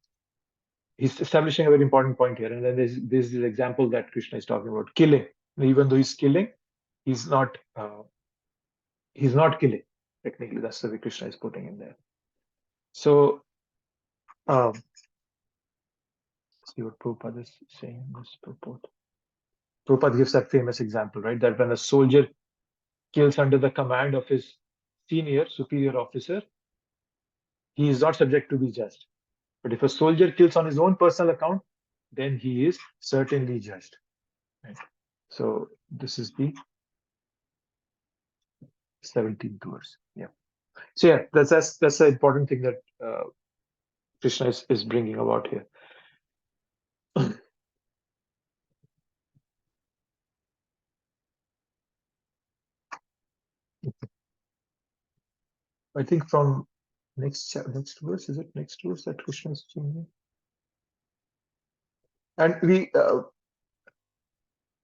he's establishing a very important point here. And then there's this example that Krishna is talking about killing. Even though he's killing, he's not killing. Technically, that's the way Krishna is putting in there. So, see what Prabhupada is saying in this purport. Prabhupada gives that famous example, right? That when a soldier kills under the command of his superior officer, he is not subject to be judged. But if a soldier kills on his own personal account, then he is certainly judged. Right? So this is the 17th verse. Yeah. So yeah, that's the important thing that Krishna is bringing about here. I think from next verse, is it next verse that Krishna is changing? And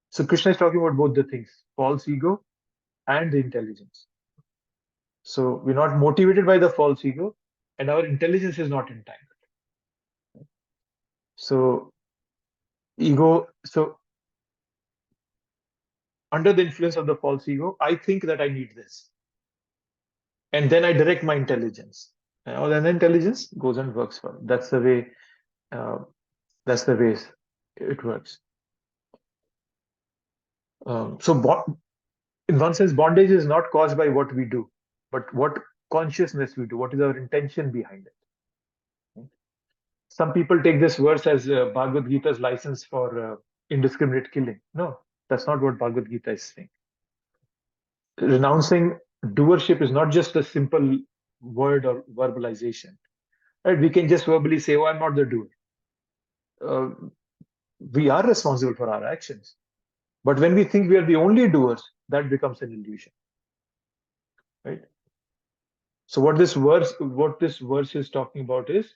so Krishna is talking about both the things, false ego and the intelligence. So we're not motivated by the false ego, and our intelligence is not entangled. So under the influence of the false ego, I think that I need this. And then I direct my intelligence. And then the intelligence goes and works for it. That's the way it works. In one sense, bondage is not caused by what we do, but what consciousness we do. What is our intention behind it? Some people take this verse as Bhagavad Gita's license for indiscriminate killing. No, that's not what Bhagavad Gita is saying. Renouncing doership is not just a simple word or verbalization. Right? We can just verbally say, "Oh, I'm not the doer." We are responsible for our actions. But when we think we are the only doers, that becomes an illusion. Right? So what this verse is talking about is,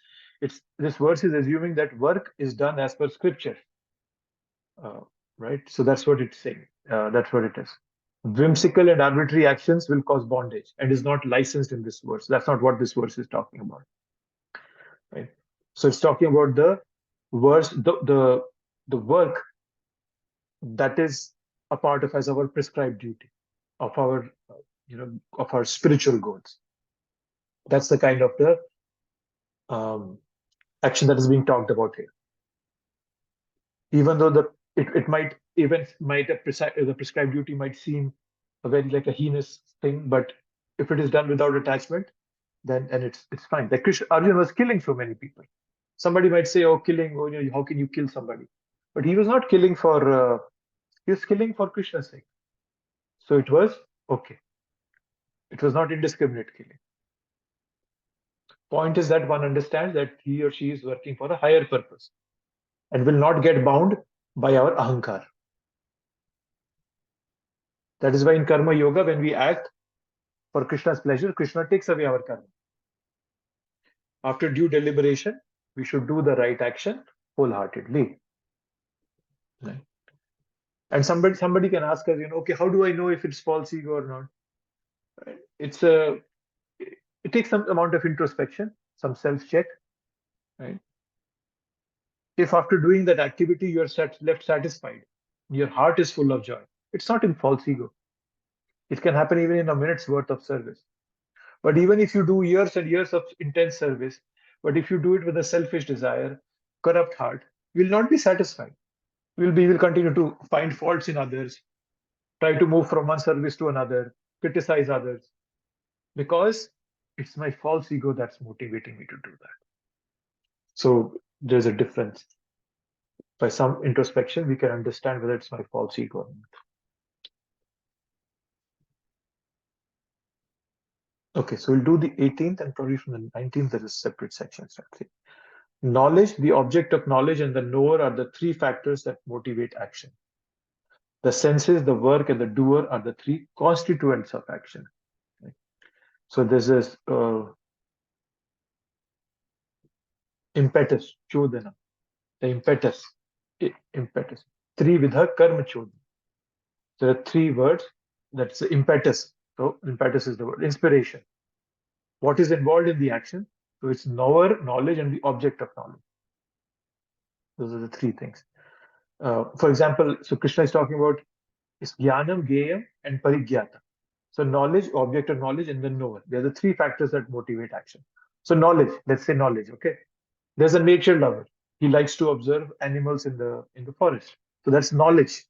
this verse is assuming that work is done as per scripture. Right? So that's what it's saying. That's what it is. Whimsical and arbitrary actions will cause bondage and is not licensed in this verse. That's not what this verse is talking about. Right? So it's talking about the verse, the the work that is a part of as our prescribed duty, of our, of our spiritual goals. That's the kind of the action that is being talked about here. Even though the prescribed duty might seem a very like a heinous thing, but if it is done without attachment, then it's fine. Like Arjuna was killing so many people. Somebody might say, "Oh, killing! Oh, how can you kill somebody?" But he was not killing for. He was killing for Krishna's sake. So it was okay. It was not indiscriminate killing. Point is that one understands that he or she is working for a higher purpose and will not get bound by our ahankar. That is why in karma yoga, when we act for Krishna's pleasure, Krishna takes away our karma. After due deliberation, we should do the right action wholeheartedly. Right? And somebody can ask us, okay, how do I know if it's false ego or not? Right? It takes some amount of introspection, some self-check. Right? If after doing that activity you are left satisfied, your heart is full of joy, it's not in false ego. It can happen even in a minute's worth of service. But even if you do years and years of intense service, but if you do it with a selfish desire, corrupt heart, you will not be satisfied. You will continue to find faults in others, try to move from one service to another, criticize others, because it's my false ego that's motivating me to do that. So there's a difference. By some introspection, we can understand whether it's my false ego or not. Okay, so we'll do the 18th, and probably from the 19th there is separate sections. Knowledge, the object of knowledge, and the knower are the three factors that motivate action. The senses, the work, and the doer are the three constituents of action. Okay. So there's this impetus, chodana, the impetus. Three vidha karma chodana. There are three words. That's the impetus. So impetus is the word. Inspiration. What is involved in the action? So it's knower, knowledge, and the object of knowledge. Those are the three things. For example, so Krishna is talking about is jnanam, geyam, and parigyata. So knowledge, object of knowledge, and then knower. They are the three factors that motivate action. So knowledge, let's say knowledge, okay? There's a nature lover. He likes to observe animals in the forest. So that's knowledge.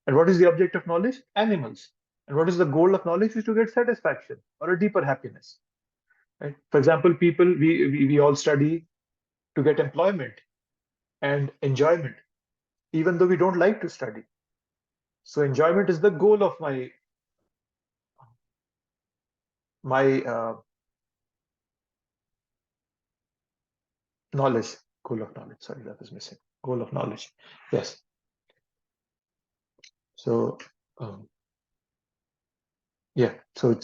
And what is the object of knowledge? Animals. And what is the goal of knowledge? Is to get satisfaction or a deeper happiness. Right? For example, people, we all study to get employment and enjoyment, even though we don't like to study. So enjoyment is the goal of my knowledge. Goal of knowledge. Sorry, that was missing. Goal of knowledge. Yes. So yeah. So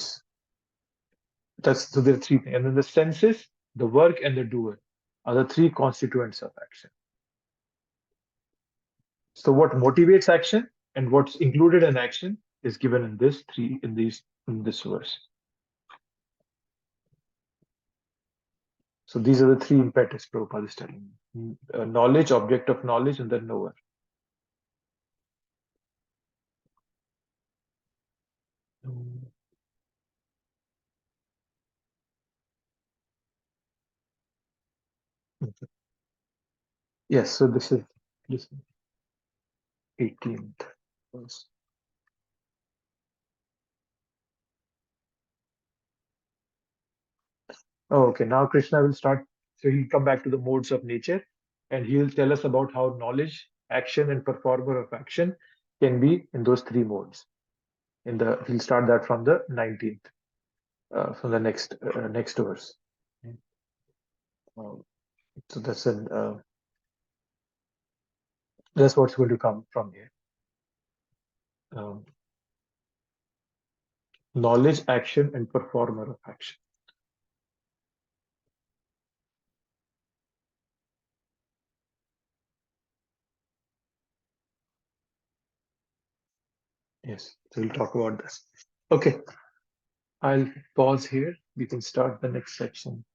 so there are three things, and then the senses, the work, and the doer are the three constituents of action. So what motivates action and what's included in action is given in this verse. So these are the three impetus Prabhupada is telling me. Knowledge, object of knowledge, and the knower. Okay. Yes, so this is 18th verse. Oh, okay, now Krishna will start. So he'll come back to the modes of nature, and he'll tell us about how knowledge, action, and performer of action can be in those three modes. He'll start that from the 19th, from the next verse. So that's what's going to come from here. Knowledge, action, and performer of action. Yes, so we'll talk about this. Okay, I'll pause here. We can start the next section.